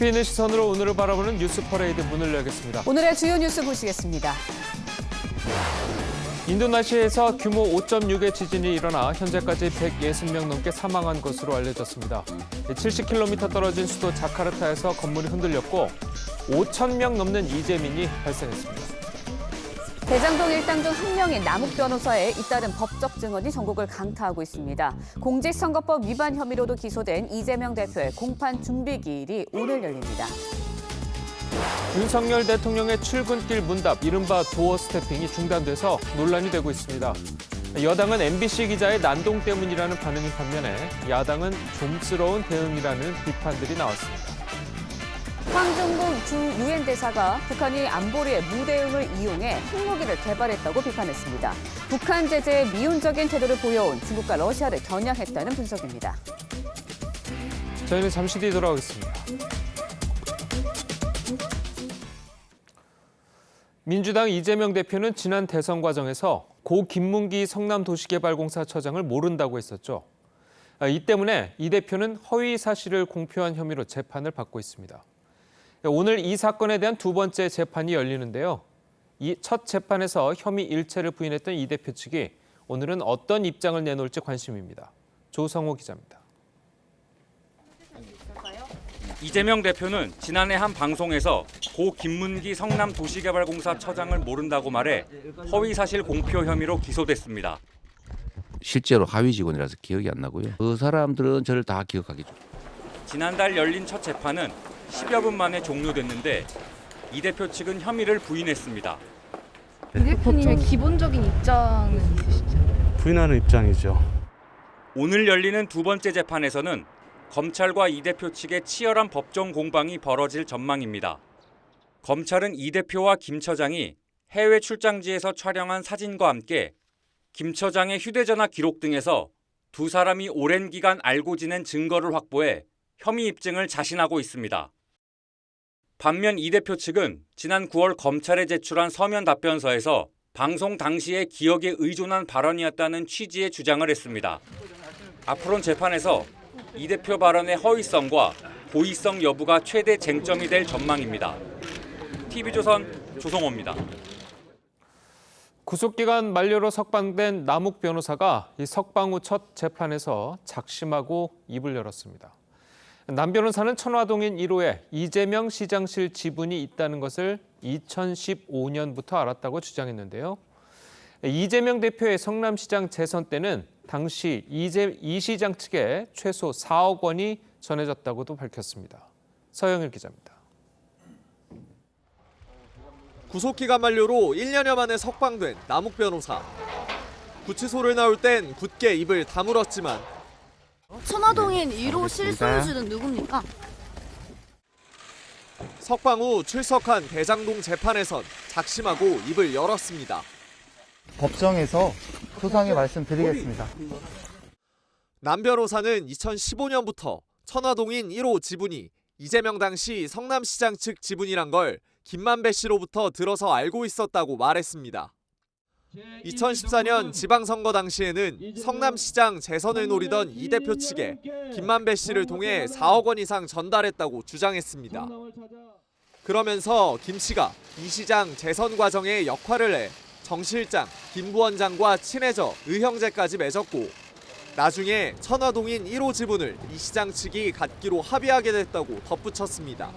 깊이 있는 시선으로 오늘을 바라보는 뉴스 퍼레이드 문을 열겠습니다. 오늘의 주요 뉴스 보시겠습니다. 인도네시아에서 규모 5.6의 지진이 일어나 현재까지 160명 넘게 사망한 것으로 알려졌습니다. 70km 떨어진 수도 자카르타에서 건물이 흔들렸고 5,000명 넘는 이재민이 발생했습니다. 대장동 일당 중 한 명인 남욱 변호사의 잇따른 법적 증언이 전국을 강타하고 있습니다. 공직선거법 위반 혐의로도 기소된 이재명 대표의 공판 준비기일이 오늘 열립니다. 윤석열 대통령의 출근길 문답, 이른바 도어 스태핑이 중단돼서 논란이 되고 있습니다. 여당은 MBC 기자의 난동 때문이라는 반응인 반면에 야당은 좀스러운 대응이라는 비판들이 나왔습니다. 황종국 주 유엔 대사가 북한이 안보리의 무대응을 이용해 핵무기를 개발했다고 비판했습니다. 북한 제재에 미온적인 태도를 보여온 중국과 러시아를 겨냥했다는 분석입니다. 저희는 잠시 뒤 돌아오겠습니다. 민주당 이재명 대표는 지난 대선 과정에서 고 김문기 성남도시개발공사 처장을 모른다고 했었죠. 이 때문에 이 대표는 허위 사실을 공표한 혐의로 재판을 받고 있습니다. 오늘 이 사건에 대한 두 번째 재판이 열리는데요. 이 첫 재판에서 혐의 일체를 부인했던 이 대표 측이 오늘은 어떤 입장을 내놓을지 관심입니다. 조성호 기자입니다. 이재명 대표는 지난해 한 방송에서 고 김문기 성남도시개발공사 처장을 모른다고 말해 허위사실 공표 혐의로 기소됐습니다. 실제로 하위 직원이라서 기억이 안 나고요. 그 사람들은 저를 다 기억하겠죠. 지난달 열린 첫 재판은 10여 분 만에 종료됐는데 이 대표 측은 혐의를 부인했습니다. 이 대표님의 기본적인 입장은 있으시죠? 부인하는 입장이죠. 오늘 열리는 두 번째 재판에서는 검찰과 이 대표 측의 치열한 법정 공방이 벌어질 전망입니다. 검찰은 이 대표와 김 처장이 해외 출장지에서 촬영한 사진과 함께 김 처장의 휴대전화 기록 등에서 두 사람이 오랜 기간 알고 지낸 증거를 확보해 혐의 입증을 자신하고 있습니다. 반면 이 대표 측은 지난 9월 검찰에 제출한 서면 답변서에서 방송 당시의 기억에 의존한 발언이었다는 취지의 주장을 했습니다. 앞으로는 재판에서 이 대표 발언의 허위성과 고의성 여부가 최대 쟁점이 될 전망입니다. TV조선 조성호입니다. 구속기간 만료로 석방된 남욱 변호사가 이 석방 후 첫 재판에서 작심하고 입을 열었습니다. 남 변호사는 천화동인 1호에 이재명 시장실 지분이 있다는 것을 2015년부터 알았다고 주장했는데요. 이재명 대표의 성남시장 재선 때는 당시 이 시장 측에 최소 4억 원이 전해졌다고도 밝혔습니다. 서영일 기자입니다. 구속기간 만료로 1년여 만에 석방된 남욱 변호사. 구치소를 나올 땐 굳게 입을 다물었지만 천화동인 1호 실소유주는 누굽니까? 석방 후 출석한 대장동 재판에선 작심하고 입을 열었습니다. 법정에서 소상히 말씀드리겠습니다. 남 변호사는 2015년부터 천화동인 1호 지분이 이재명 당시 성남시장 측 지분이란 걸 김만배 씨로부터 들어서 알고 있었다고 말했습니다. 2014년 지방선거 당시에는 성남시장 재선을 노리던 이 대표 측에 김만배 씨를 통해 4억 원 이상 전달했다고 주장했습니다. 그러면서 김 씨가 이 시장 재선 과정에 역할을 해 정 실장, 김 부원장과 친해져 의형제까지 맺었고 나중에 천화동인 1호 지분을 이 시장 측이 갖기로 합의하게 됐다고 덧붙였습니다.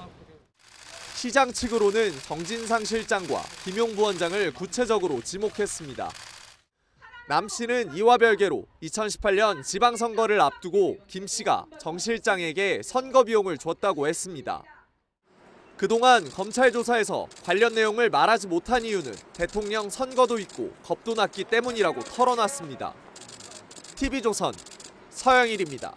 시장 측으로는 정진상 실장과 김용 부원장을 구체적으로 지목했습니다. 남 씨는 이와 별개로 2018년 지방선거를 앞두고 김 씨가 정 실장에게 선거 비용을 줬다고 했습니다. 그동안 검찰 조사에서 관련 내용을 말하지 못한 이유는 대통령 선거도 있고 겁도 났기 때문이라고 털어놨습니다. TV조선 서영일입니다.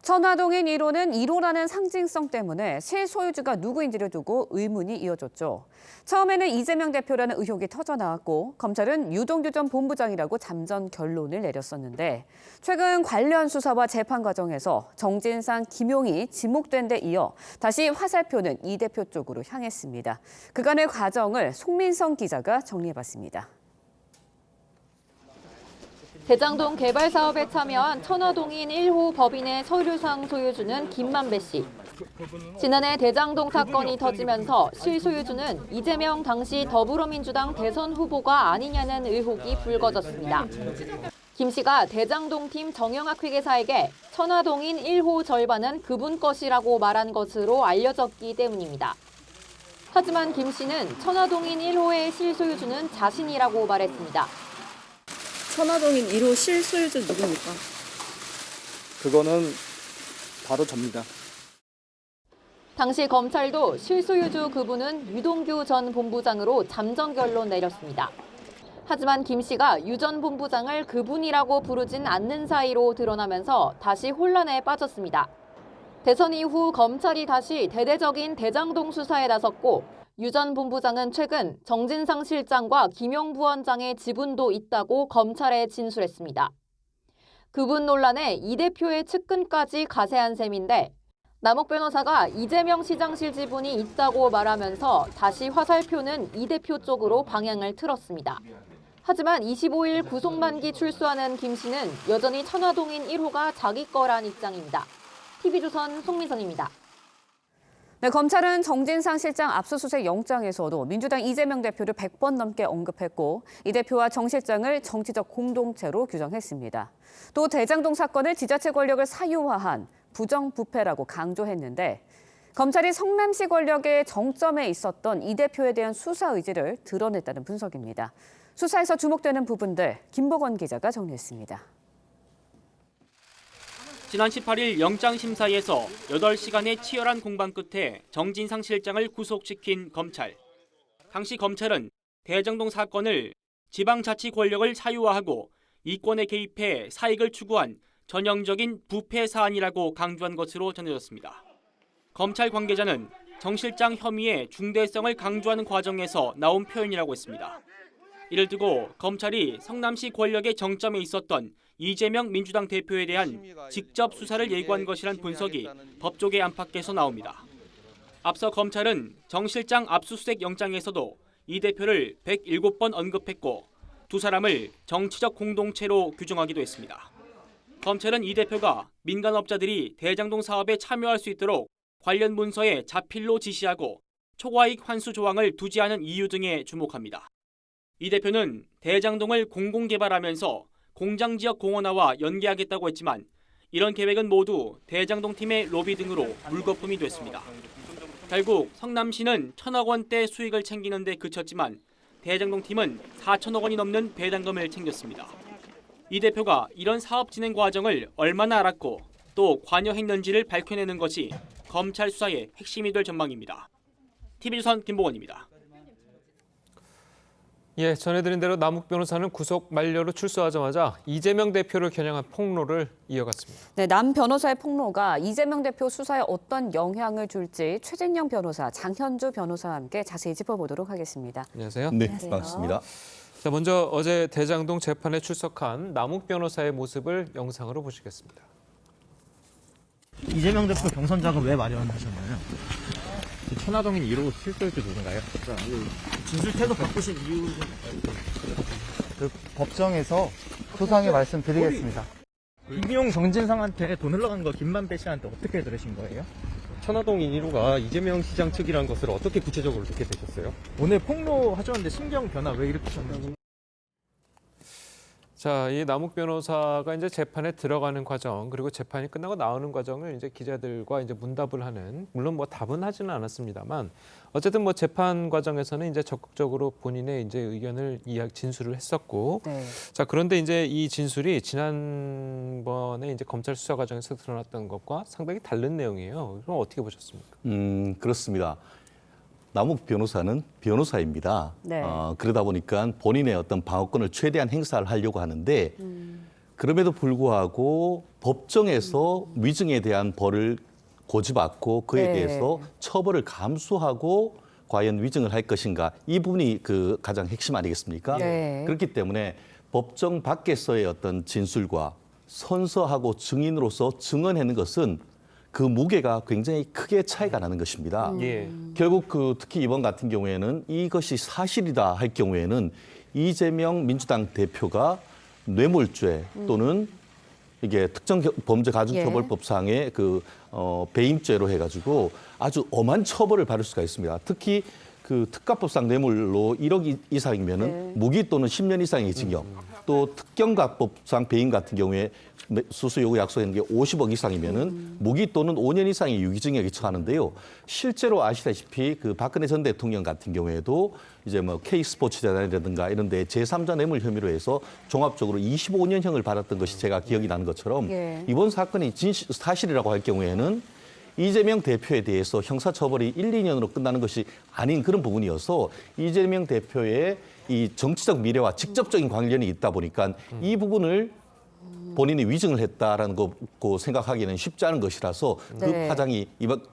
천화동인 1호는 1호라는 상징성 때문에 실소유주가 누구인지를 두고 의문이 이어졌죠. 처음에는 이재명 대표라는 의혹이 터져나왔고 검찰은 유동규 전 본부장이라고 잠전 결론을 내렸었는데 최근 관련 수사와 재판 과정에서 정진상, 김용이 지목된 데 이어 다시 화살표는 이 대표 쪽으로 향했습니다. 그간의 과정을 송민성 기자가 정리해봤습니다. 대장동 개발 사업에 참여한 천화동인 1호 법인의 서류상 소유주는 김만배 씨. 지난해 대장동 사건이 터지면서 실소유주는 이재명 당시 더불어민주당 대선 후보가 아니냐는 의혹이 불거졌습니다. 김 씨가 대장동 팀 정영학 회계사에게 천화동인 1호 절반은 그분 것이라고 말한 것으로 알려졌기 때문입니다. 하지만 김 씨는 천화동인 1호의 실소유주는 자신이라고 말했습니다. 천화동인 1호 실소유주 누굽니까? 그거는 바로 접니다. 당시 검찰도 실소유주 그분은 유동규 전 본부장으로 잠정 결론 내렸습니다. 하지만 김 씨가 유 전 본부장을 그분이라고 부르진 않는 사이로 드러나면서 다시 혼란에 빠졌습니다. 대선 이후 검찰이 다시 대대적인 대장동 수사에 나섰고 유 전 본부장은 최근 정진상 실장과 김용 부원장의 지분도 있다고 검찰에 진술했습니다. 그분 논란에 이 대표의 측근까지 가세한 셈인데 남욱 변호사가 이재명 시장실 지분이 있다고 말하면서 다시 화살표는 이 대표 쪽으로 방향을 틀었습니다. 하지만 25일 구속만기 출소하는 김 씨는 여전히 천화동인 1호가 자기 거란 입장입니다. TV조선 송민선입니다. 네, 검찰은 정진상 실장 압수수색 영장에서도 민주당 이재명 대표를 100번 넘게 언급했고 이 대표와 정 실장을 정치적 공동체로 규정했습니다. 또 대장동 사건을 지자체 권력을 사유화한 부정부패라고 강조했는데 검찰이 성남시 권력의 정점에 있었던 이 대표에 대한 수사 의지를 드러냈다는 분석입니다. 수사에서 주목되는 부분들 김보건 기자가 정리했습니다. 지난 18일 영장심사에서 8시간의 치열한 공방 끝에 정진상 실장을 구속시킨 검찰. 당시 검찰은 대장동 사건을 지방자치 권력을 사유화하고 이권에 개입해 사익을 추구한 전형적인 부패 사안이라고 강조한 것으로 전해졌습니다. 검찰 관계자는 정 실장 혐의의 중대성을 강조하는 과정에서 나온 표현이라고 했습니다. 이를 두고 검찰이 성남시 권력의 정점에 있었던 이재명 민주당 대표에 대한 직접 수사를 예고한 것이란 분석이 법조계 안팎에서 나옵니다. 앞서 검찰은 정 실장 압수수색 영장에서도 이 대표를 107번 언급했고 두 사람을 정치적 공동체로 규정하기도 했습니다. 검찰은 이 대표가 민간업자들이 대장동 사업에 참여할 수 있도록 관련 문서에 자필로 지시하고 초과이익 환수 조항을 두지 않은 이유 등에 주목합니다. 이 대표는 대장동을 공공개발하면서 공장지역 공원화와 연계하겠다고 했지만 이런 계획은 모두 대장동 팀의 로비 등으로 물거품이 됐습니다. 결국 성남시는 1,000억 원대 수익을 챙기는 데 그쳤지만 대장동 팀은 4천억 원이 넘는 배당금을 챙겼습니다. 이 대표가 이런 사업 진행 과정을 얼마나 알았고 또 관여했는지를 밝혀내는 것이 검찰 수사의 핵심이 될 전망입니다. TV조선 김보건입니다. 예, 전해드린 대로 남욱 변호사는 구속 만료로 출소하자마자 이재명 대표를 겨냥한 폭로를 이어갔습니다. 네, 남 변호사의 폭로가 이재명 대표 수사에 어떤 영향을 줄지 최진영 변호사, 장현주 변호사와 함께 자세히 짚어보도록 하겠습니다. 안녕하세요. 네, 안녕하세요. 반갑습니다. 자, 먼저 어제 대장동 재판에 출석한 남욱 변호사의 모습을 영상으로 보시겠습니다. 이재명 대표 경선 자금 왜 마련하셨나요? 천화동인 1호 실소유주 누군가요? 진술 태도 바꾸신 이유 법정에서 소상히 말씀드리겠습니다. 임용 정진상한테 돈 흘러간 거 김만배 씨한테 어떻게 들으신 거예요? 천화동인 1호가 이재명 시장 측이라는 것을 어떻게 구체적으로 듣게 되셨어요? 오늘 폭로하셨는데 심경 변화 왜 일으키셨나요? 자, 이 남욱 변호사가 이제 재판에 들어가는 과정 그리고 재판이 끝나고 나오는 과정을 이제 기자들과 이제 문답을 하는, 물론 뭐 답은 하지는 않았습니다만 어쨌든 뭐 재판 과정에서는 이제 적극적으로 본인의 이제 의견을 진술을 했었고, 네. 자, 그런데 이제 이 진술이 지난번에 이제 검찰 수사 과정에서 드러났던 것과 상당히 다른 내용이에요. 그럼 어떻게 보셨습니까? 그렇습니다. 남욱 변호사는 변호사입니다. 네. 그러다 보니까 본인의 어떤 방어권을 최대한 행사를 하려고 하는데 그럼에도 불구하고 법정에서 위증에 대한 벌을 고집받고 그에 네. 대해서 처벌을 감수하고 과연 위증을 할 것인가, 이 부분이 그 가장 핵심 아니겠습니까? 네. 그렇기 때문에 법정 밖에서의 어떤 진술과 선서하고 증인으로서 증언하는 것은 그 무게가 굉장히 크게 차이가 나는 것입니다. 예. 결국 특히 이번 같은 경우에는 이것이 사실이다 할 경우에는 이재명 민주당 대표가 뇌물죄 또는 이게 특정 범죄 가중처벌법상의 그 배임죄로 해가지고 아주 엄한 처벌을 받을 수가 있습니다. 특히 그 특가법상 뇌물로 1억 이상이면은 무기 또는 10년 이상의 징역, 또 특경가법상 배임 같은 경우에 수수 요구 약속하는 게 50억 이상이면은 무기 또는 5년 이상의 유기징역에 처하는데요. 실제로 아시다시피 그 박근혜 전 대통령 같은 경우에도 이제 뭐 K스포츠재단이라든가 이런 데 제3자 뇌물 혐의로 해서 종합적으로 25년형을 받았던 것이 제가 기억이 나는 것처럼 이번 사건이 사실이라고 할 경우에는 이재명 대표에 대해서 형사처벌이 1, 2년으로 끝나는 것이 아닌 그런 부분이어서 이재명 대표의 이 정치적 미래와 직접적인 관련이 있다 보니까 이 부분을 본인이 위증을 했다라는 거 생각하기는 쉽지 않은 것이라서 그 파장이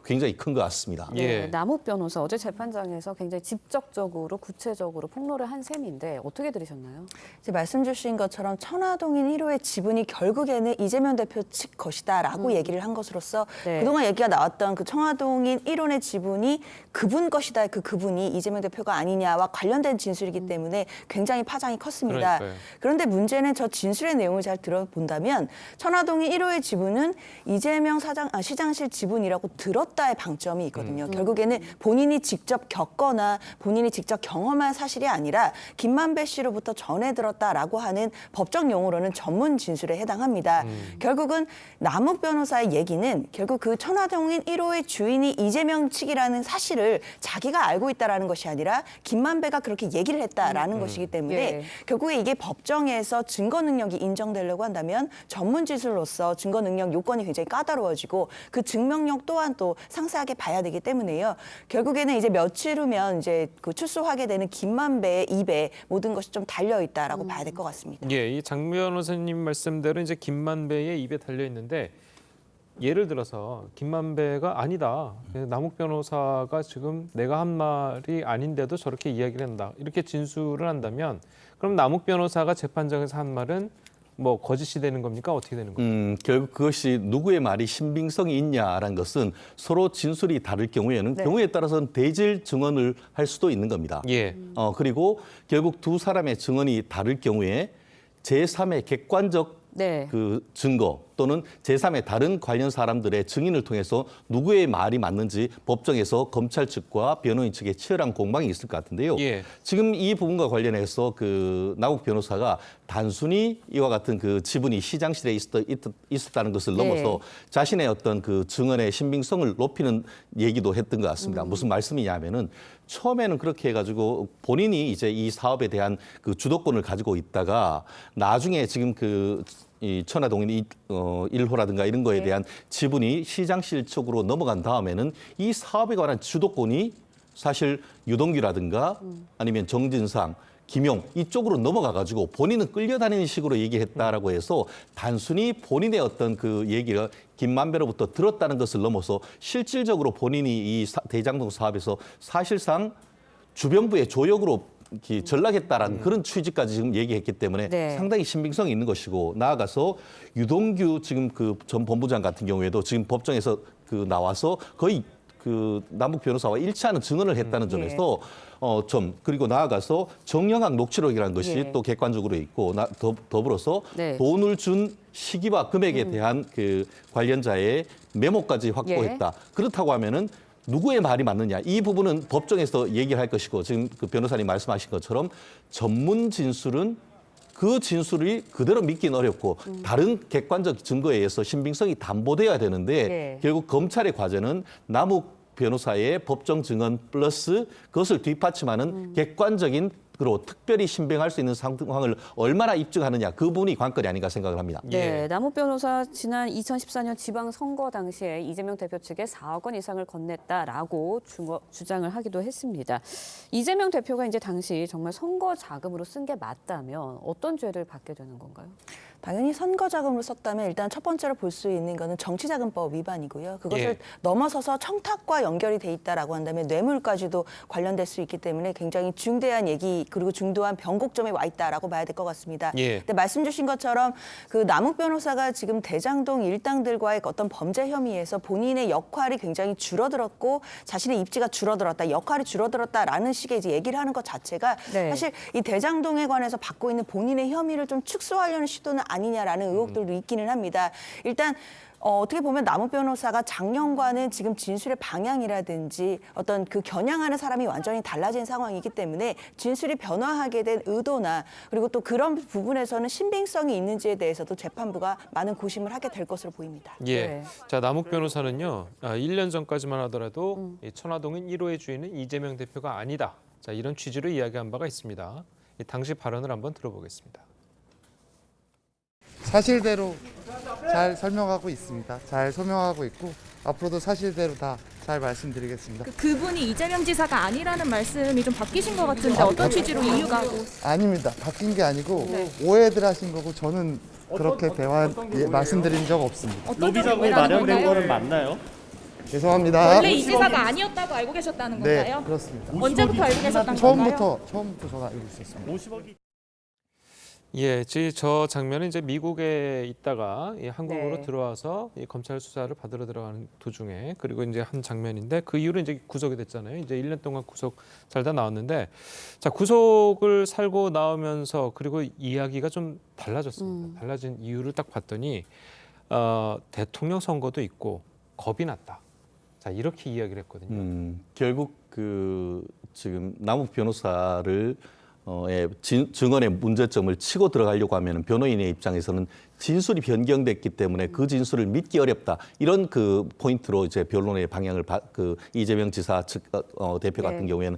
굉장히 큰 것 같습니다. 남욱 변호사 어제 재판장에서 굉장히 직접적으로 구체적으로 폭로를 한 셈인데 어떻게 들으셨나요? 이제 말씀 주신 것처럼 천화동인 1호의 지분이 결국에는 이재명 대표 측 것이다라고 얘기를 한 것으로서 그동안 얘기가 나왔던 그 천화동인 1호의 지분이 그분 것이다. 그분이 이재명 대표가 아니냐와 관련된 진술이기 때문에 굉장히 파장이 컸습니다. 그런데 문제는 저 진술의 내용을 잘 들어본다면 천화동인 1호의 지분은 이재명 시장실 지분이라고 들었다의 방점이 있거든요. 결국에는 본인이 직접 겪거나 본인이 직접 경험한 사실이 아니라 김만배 씨로부터 전해 들었다라고 하는 법적 용어로는 전문 진술에 해당합니다. 결국은 남욱 변호사의 얘기는 결국 그 천화동인 1호의 주인이 이재명 측이라는 사실을 자기가 알고 있다라는 것이 아니라 김만배가 그렇게 얘기를 했다라는 것이기 때문에 결국에 이게 법정에서 증거 능력이 인정되려고 한다면 전문 진술로서 증거 능력 요건이 굉장히 까다로워지고 그 증명력 또한 또 상세하게 봐야 되기 때문에요. 결국에는 이제 며칠 후면 이제 그 출소하게 되는 김만배의 입에 모든 것이 좀 달려 있다라고 봐야 될 것 같습니다. 이 장 변호사님 말씀대로 이제 김만배의 입에 달려 있는데 예를 들어서 김만배가 아니다. 남욱 변호사가 지금 내가 한 말이 아닌데도 저렇게 이야기를 한다. 이렇게 진술을 한다면 그럼 남욱 변호사가 재판장에서 한 말은 뭐 거짓이 되는 겁니까? 어떻게 되는 겁니까? 결국 그것이 누구의 말이 신빙성이 있냐라는 것은 서로 진술이 다를 경우에는 경우에 따라서는 대질 증언을 할 수도 있는 겁니다. 그리고 결국 두 사람의 증언이 다를 경우에 제3의 객관적 그 증거 또는 제3의 다른 관련 사람들의 증인을 통해서 누구의 말이 맞는지 법정에서 검찰 측과 변호인 측의 치열한 공방이 있을 것 같은데요. 지금 이 부분과 관련해서 그 남욱 변호사가 단순히 이와 같은 그 지분이 시장실에 있었다는 것을 넘어서 자신의 어떤 그 증언의 신빙성을 높이는 얘기도 했던 것 같습니다. 무슨 말씀이냐면은 처음에는 그렇게 해가지고 본인이 이제 이 사업에 대한 그 주도권을 가지고 있다가 나중에 지금 이 천화동인 1호라든가 이런 거에 대한 지분이 시장실 쪽으로 넘어간 다음에는 이 사업에 관한 주도권이 사실 유동규라든가 아니면 정진상, 김용 이쪽으로 넘어가가지고 본인은 끌려다니는 식으로 얘기했다라고 해서 단순히 본인의 어떤 그 얘기를 김만배로부터 들었다는 것을 넘어서 실질적으로 본인이 이 대장동 사업에서 사실상 주변부의 조력으로 전락했다라는 그런 취지까지 지금 얘기했기 때문에 상당히 신빙성이 있는 것이고 나아가서 유동규 지금 그 전 본부장 같은 경우에도 지금 법정에서 그 나와서 거의 그 남욱 변호사와 일치하는 증언을 했다는 점에서 그리고 나아가서 정영학 녹취록이라는 것이 또 객관적으로 있고 더불어서 돈을 준 시기와 금액에 대한 그 관련자의 메모까지 확보했다. 그렇다고 하면은 누구의 말이 맞느냐 이 부분은 법정에서 얘기를 할 것이고 지금 그 변호사님 말씀하신 것처럼 전문 진술은 그 진술이 그대로 믿기는 어렵고 다른 객관적 증거에 의해서 신빙성이 담보돼야 되는데 결국 검찰의 과제는 남욱 변호사의 법정 증언 플러스 그것을 뒷받침하는 객관적인 그리고 특별히 신빙할 수 있는 상황을 얼마나 입증하느냐 그 부분이 관건이 아닌가 생각을 합니다. 남욱 변호사 지난 2014년 지방선거 당시에 이재명 대표 측에 4억 원 이상을 건넸다라고 주장을 하기도 했습니다. 이재명 대표가 이제 당시 정말 선거 자금으로 쓴 게 맞다면 어떤 죄를 받게 되는 건가요? 당연히 선거 자금으로 썼다면 일단 첫 번째로 볼 수 있는 거는 정치자금법 위반이고요. 그것을 넘어서서 청탁과 연결이 돼 있다라고 한다면 뇌물까지도 관련될 수 있기 때문에 굉장히 중대한 얘기 그리고 중도한 변곡점에 와 있다라고 봐야 될 것 같습니다. 근데 말씀 주신 것처럼 그 남욱 변호사가 지금 대장동 일당들과의 어떤 범죄 혐의에서 본인의 역할이 굉장히 줄어들었고 자신의 입지가 줄어들었다, 역할이 줄어들었다라는 식의 이제 얘기를 하는 것 자체가 사실 이 대장동에 관해서 받고 있는 본인의 혐의를 좀 축소하려는 시도는 아니냐라는 의혹들도 있기는 합니다. 일단 어떻게 보면 남욱 변호사가 작년과는 지금 진술의 방향이라든지 어떤 그 겨냥하는 사람이 완전히 달라진 상황이기 때문에 진술이 변화하게 된 의도나 그리고 또 그런 부분에서는 신빙성이 있는지에 대해서도 재판부가 많은 고심을 하게 될 것으로 보입니다. 예. 네. 자, 남욱 변호사는요. 1년 전까지만 하더라도 이 천화동인 1호의 주인은 이재명 대표가 아니다. 자, 이런 취지로 이야기한 바가 있습니다. 이 당시 발언을 한번 들어보겠습니다. 사실대로 잘 설명하고 있습니다. 잘 소명하고 있고 앞으로도 사실대로 다 잘 말씀드리겠습니다. 그분이 이재명 지사가 아니라는 말씀이 좀 바뀌신 것 같은데 어떤 취지로 이유가? 아닙니다. 바뀐 게 아니고 오해들 하신 거고 저는 그렇게 말씀드린 적 없습니다. 로비 자금이 마련된 거는 맞나요? 죄송합니다. 원래 이 지사가 아니었다고 알고 계셨다는 건가요? 네, 그렇습니다. 언제부터 알고 계셨던 건가요? 처음부터 저는 알고 있었습니다. 50억이 예, 저 장면은 이제 미국에 있다가 이 한국으로 네. 들어와서 이 검찰 수사를 받으러 들어가는 도중에 그리고 이제 한 장면인데 그 이후로 이제 구속이 됐잖아요. 이제 1년 동안 구속 살다 나왔는데 자, 구속을 살고 나오면서 그리고 이야기가 좀 달라졌습니다. 달라진 이유를 딱 봤더니 대통령 선거도 있고 겁이 났다. 자, 이렇게 이야기를 했거든요. 결국 지금 남욱 변호사를 증언의 문제점을 치고 들어가려고 하면 변호인의 입장에서는 진술이 변경됐기 때문에 그 진술을 믿기 어렵다. 이런 그 포인트로 이제 변론의 방향을 이재명 지사 측 대표 같은 경우에는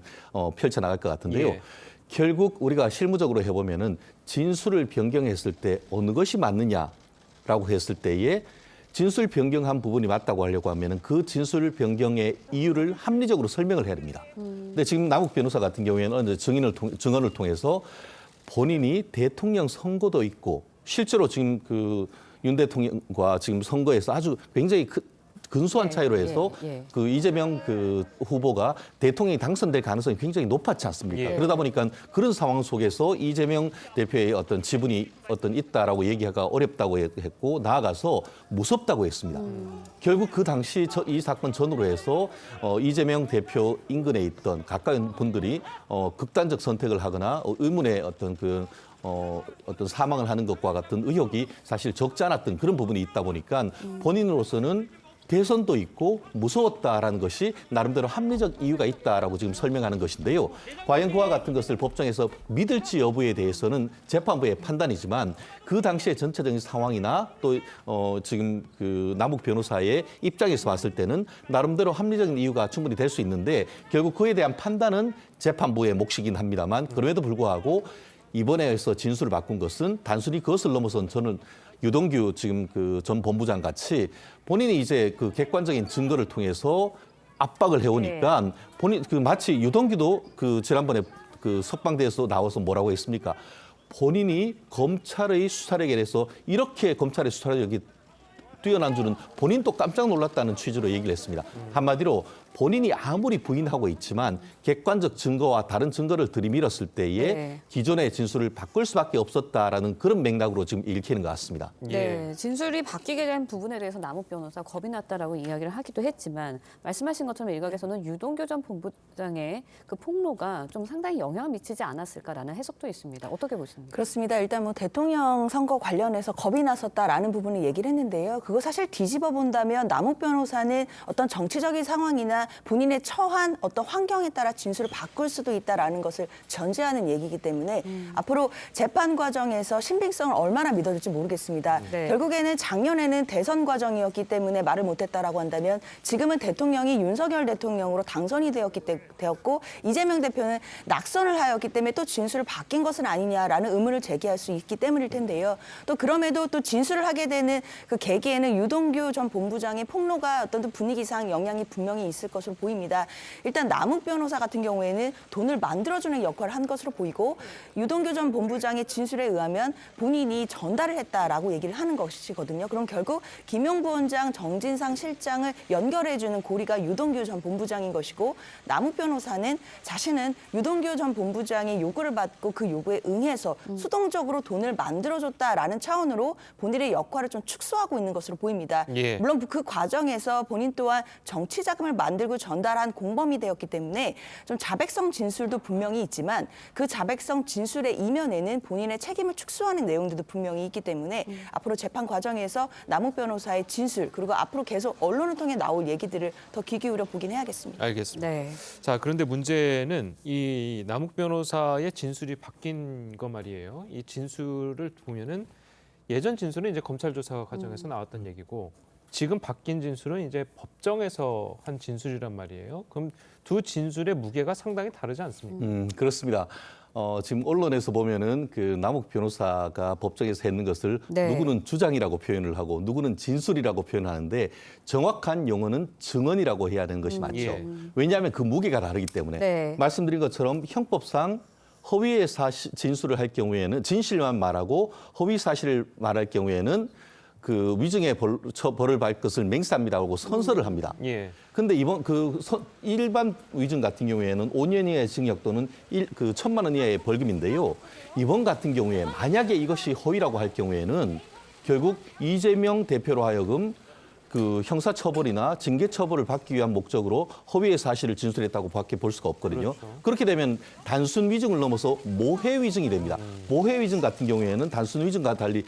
펼쳐 나갈 것 같은데요. 예. 결국 우리가 실무적으로 해보면은 진술을 변경했을 때 어느 것이 맞느냐라고 했을 때에 진술 변경한 부분이 맞다고 하려고 하면은 그 진술 변경의 이유를 합리적으로 설명을 해야 됩니다. 근데 지금 남욱 변호사 같은 경우에는 증언을 통해서 본인이 대통령 선거도 있고 실제로 지금 윤 대통령과 지금 선거에서 아주 굉장히 근소한 차이로 해서 이재명 후보가 대통령이 당선될 가능성이 굉장히 높았지 않습니까? 그러다 보니까 그런 상황 속에서 이재명 대표의 어떤 지분이 있다라고 얘기하기가 어렵다고 했고 나아가서 무섭다고 했습니다. 결국 그 당시 이 사건 전후로 해서 이재명 대표 인근에 있던 가까운 분들이 극단적 선택을 하거나 의문의 어떤 사망을 하는 것과 같은 의혹이 사실 적지 않았던 그런 부분이 있다 보니까 본인으로서는 대선도 있고 무서웠다라는 것이 나름대로 합리적 이유가 있다라고 지금 설명하는 것인데요. 과연 그와 같은 것을 법정에서 믿을지 여부에 대해서는 재판부의 판단이지만 그 당시의 전체적인 상황이나 또 지금 남욱 변호사의 입장에서 봤을 때는 나름대로 합리적인 이유가 충분히 될 수 있는데 결국 그에 대한 판단은 재판부의 몫이긴 합니다만 그럼에도 불구하고 이번에서 진술을 바꾼 것은 단순히 그것을 넘어선 저는 유동규 지금 전 본부장 같이 본인이 이제 객관적인 증거를 통해서 압박을 해오니까 본인 마치 유동규도 지난번에 석방대에서 나와서 뭐라고 했습니까? 본인이 검찰의 수사력에 대해서 이렇게 검찰의 수사력이 뛰어난 줄은 본인도 깜짝 놀랐다는 취지로 얘기를 했습니다. 한마디로 본인이 아무리 부인하고 있지만 객관적 증거와 다른 증거를 들이밀었을 때에 기존의 진술을 바꿀 수밖에 없었다라는 그런 맥락으로 지금 읽히는 것 같습니다. 네, 진술이 바뀌게 된 부분에 대해서 남욱 변호사 겁이 났다라고 이야기를 하기도 했지만 말씀하신 것처럼 일각에서는 유동규 전 본부장의 그 폭로가 좀 상당히 영향을 미치지 않았을까라는 해석도 있습니다. 어떻게 보십니까? 그렇습니다. 일단 대통령 선거 관련해서 겁이 났었다라는 부분을 얘기를 했는데요. 그거 사실 뒤집어 본다면 남욱 변호사는 어떤 정치적인 상황이나 본인의 처한 어떤 환경에 따라 진술을 바꿀 수도 있다라는 것을 전제하는 얘기이기 때문에 앞으로 재판 과정에서 신빙성을 얼마나 믿어줄지 모르겠습니다. 결국에는 작년에는 대선 과정이었기 때문에 말을 못했다라고 한다면 지금은 대통령이 윤석열 대통령으로 당선이 되었고 이재명 대표는 낙선을 하였기 때문에 또 진술을 바뀐 것은 아니냐라는 의문을 제기할 수 있기 때문일 텐데요. 또 그럼에도 또 진술을 하게 되는 그 계기에는 유동규 전 본부장의 폭로가 어떤 분위기상 영향이 분명히 있을 것으로 보입니다. 일단 남욱 변호사 같은 경우에는 돈을 만들어주는 역할을 한 것으로 보이고 유동규 전 본부장의 진술에 의하면 본인이 전달을 했다라고 얘기를 하는 것이거든요. 그럼 결국 김용 부원장, 정진상 실장을 연결해주는 고리가 유동규 전 본부장인 것이고 남욱 변호사는 자신은 유동규 전 본부장의 요구를 받고 그 요구에 응해서 수동적으로 돈을 만들어줬다라는 차원으로 본인의 역할을 좀 축소하고 있는 것으로 보입니다. 물론 그 과정에서 본인 또한 정치 자금을 만들 만들고 전달한 공범이 되었기 때문에 좀 자백성 진술도 분명히 있지만 그 자백성 진술의 이면에는 본인의 책임을 축소하는 내용들도 분명히 있기 때문에 앞으로 재판 과정에서 남욱 변호사의 진술 그리고 앞으로 계속 언론을 통해 나올 얘기들을 더 귀 기울여 보긴 해야겠습니다. 알겠습니다. 네. 자, 그런데 문제는 이 남욱 변호사의 진술이 바뀐 거 말이에요. 이 진술을 보면은 예전 진술은 이제 검찰 조사 과정에서 나왔던 얘기고 지금 바뀐 진술은 이제 법정에서 한 진술이란 말이에요. 그럼 두 진술의 무게가 상당히 다르지 않습니까? 그렇습니다. 지금 언론에서 보면은 그 남욱 변호사가 법정에서 했는 것을 네. 누구는 주장이라고 표현을 하고 누구는 진술이라고 표현하는데 정확한 용어는 증언이라고 해야 되는 것이 맞죠. 예. 왜냐하면 그 무게가 다르기 때문에 네. 말씀드린 것처럼 형법상 허위의 진술을 할 경우에는 진실만 말하고 허위 사실을 말할 경우에는 그 위증의 벌을 받을 것을 맹세합니다라고 선서를 합니다. 예. 근데 이번 일반 위증 같은 경우에는 5년 이하의 징역 또는 1,000만 원 이하의 벌금인데요. 이번 같은 경우에 만약에 이것이 허위라고 할 경우에는 결국 이재명 대표로 하여금 그 형사처벌이나 징계처벌을 받기 위한 목적으로 허위의 사실을 진술했다고 밖에 볼 수가 없거든요. 그렇죠. 그렇게 되면 단순 위증을 넘어서 모해 위증이 됩니다. 모해 위증 같은 경우에는 단순 위증과 달리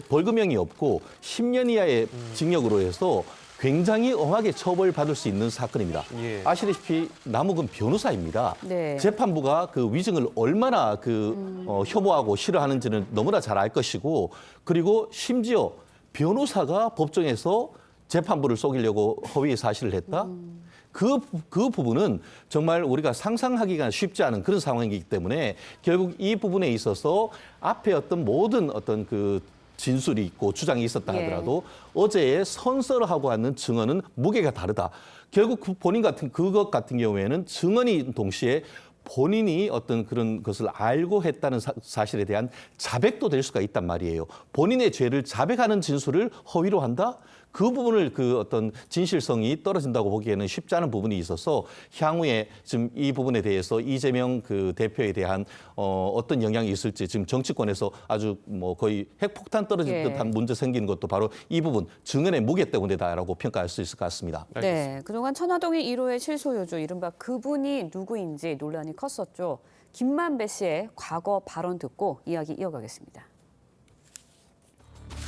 벌금형이 없고 10년 이하의 징역으로 해서 굉장히 엄하게 처벌받을 수 있는 사건입니다. 예. 아시다시피 남욱은 변호사입니다. 네. 재판부가 그 위증을 얼마나 혐오하고 싫어하는지는 너무나 잘 알 것이고 그리고 심지어 변호사가 법정에서 재판부를 속이려고 허위의 사실을 했다? 그 부분은 정말 우리가 상상하기가 쉽지 않은 그런 상황이기 때문에 결국 이 부분에 있어서 앞에 모든 그 진술이 있고 주장이 있었다 하더라도 어제의 선서를 하고 하는 증언은 무게가 다르다. 결국 그것 같은 경우에는 증언이 동시에 본인이 어떤 그런 것을 알고 했다는 사실에 대한 자백도 될 수가 있단 말이에요. 본인의 죄를 자백하는 진술을 허위로 한다? 그 부분을 어떤 진실성이 떨어진다고 보기에는 쉽지 않은 부분이 있어서 향후에 지금 이 부분에 대해서 이재명 그 대표에 대한 어떤 영향이 있을지 지금 정치권에서 아주 거의 핵폭탄 떨어질 듯한 문제 생기는 것도 바로 이 부분 증언의 무게 때문이다라고 평가할 수 있을 것 같습니다. 네, 그동안 천화동인 1호의 실소유주 이른바 그분이 누구인지 논란이 컸었죠. 김만배 씨의 과거 발언 듣고 이야기 이어가겠습니다.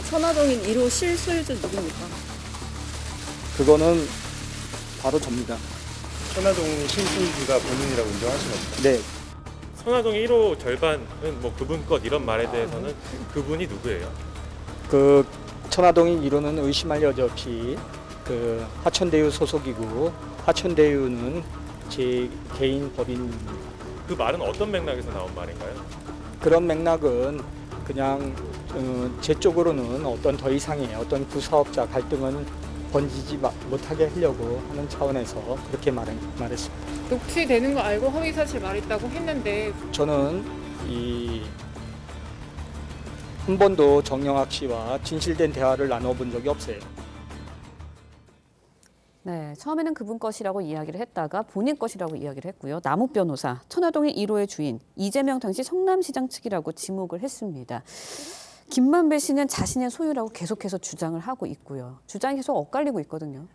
천화동인 1호 실소유주 누굽니까? 그거는 바로 접니다. 천화동 실소유주가 본인이라고 인정하시는 겁니까? 네. 천화동 1호 절반은 그분 것 이런 말에 대해서는 그분이 누구예요? 그 천화동인 1호는 의심할 여지 없이 그 화천대유 소속이고 화천대유는 제 개인 법인입니다. 그 말은 어떤 맥락에서 나온 말인가요? 그런 맥락은 그냥 제 쪽으로는 어떤 더 이상의 어떤 구사업자 갈등은 번지지 못하게 하려고 하는 차원에서 그렇게 말했습니다. 녹취되는 거 알고 허위 사실 말했다고 했는데 저는 한 번도 정영학 씨와 진실된 대화를 나눠본 적이 없어요. 네, 처음에는 그분 것이라고 이야기를 했다가 본인 것이라고 이야기를 했고요. 남욱 변호사, 천화동인 1호의 주인, 이재명 당시 성남시장 측이라고 지목을 했습니다. 김만배 씨는 자신의 소유라고 계속해서 주장을 하고 있고요. 주장이 계속 엇갈리고 있거든요.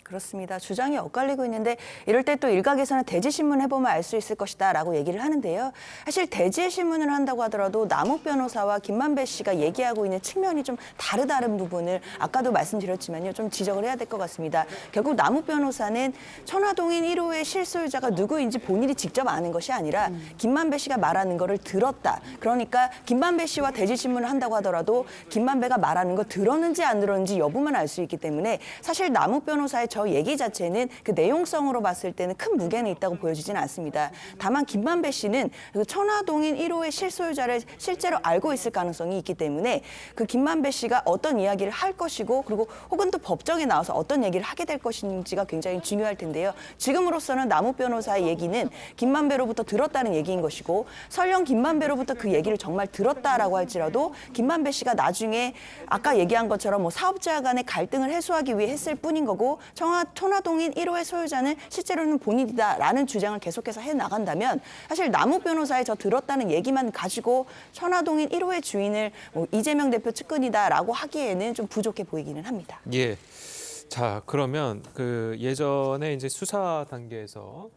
그렇습니다. 주장이 엇갈리고 있는데 이럴 때 또 일각에서는 대지신문 해보면 알 수 있을 것이다 라고 얘기를 하는데요. 사실 대지신문을 한다고 하더라도 남욱 변호사와 김만배 씨가 얘기하고 있는 측면이 좀 다른 부분을 아까도 말씀드렸지만요. 좀 지적을 해야 될 것 같습니다. 결국 남욱 변호사는 천화동인 1호의 실소유자가 누구인지 본인이 직접 아는 것이 아니라 김만배 씨가 말하는 거를 들었다. 그러니까 김만배 씨와 대지신문을 한다고 하더라도 김만배가 말하는 거 들었는지 안 들었는지 여부만 알 수 있기 때문에 사실 남욱 변호사의 저 얘기 자체는 그 내용성으로 봤을 때는 큰 무게는 있다고 보여지지는 않습니다. 다만 김만배 씨는 그 천화동인 1호의 실소유자를 실제로 알고 있을 가능성이 있기 때문에 그 김만배 씨가 어떤 이야기를 할 것이고 그리고 혹은 또 법정에 나와서 어떤 얘기를 하게 될 것인지가 굉장히 중요할 텐데요. 지금으로서는 남욱 변호사의 얘기는 김만배로부터 들었다는 얘기인 것이고 설령 김만배로부터 그 얘기를 정말 들었다라고 할지라도 김만배 씨가 나중에 아까 얘기한 것처럼 사업자 간의 갈등을 해소하기 위해 했을 뿐인 거고 천화동인 1호의 소유자는 실제로는 본인이다라는 주장을 계속해서 해나간다면 사실 남욱 변호사의 저 들었다는 얘기만 가지고 천화동인 1호의 주인을 이재명 대표 측근이다라고 하기에는 좀 부족해 보이기는 합니다. 예. 자, 그러면 그 예전에 이제 수사 단계에서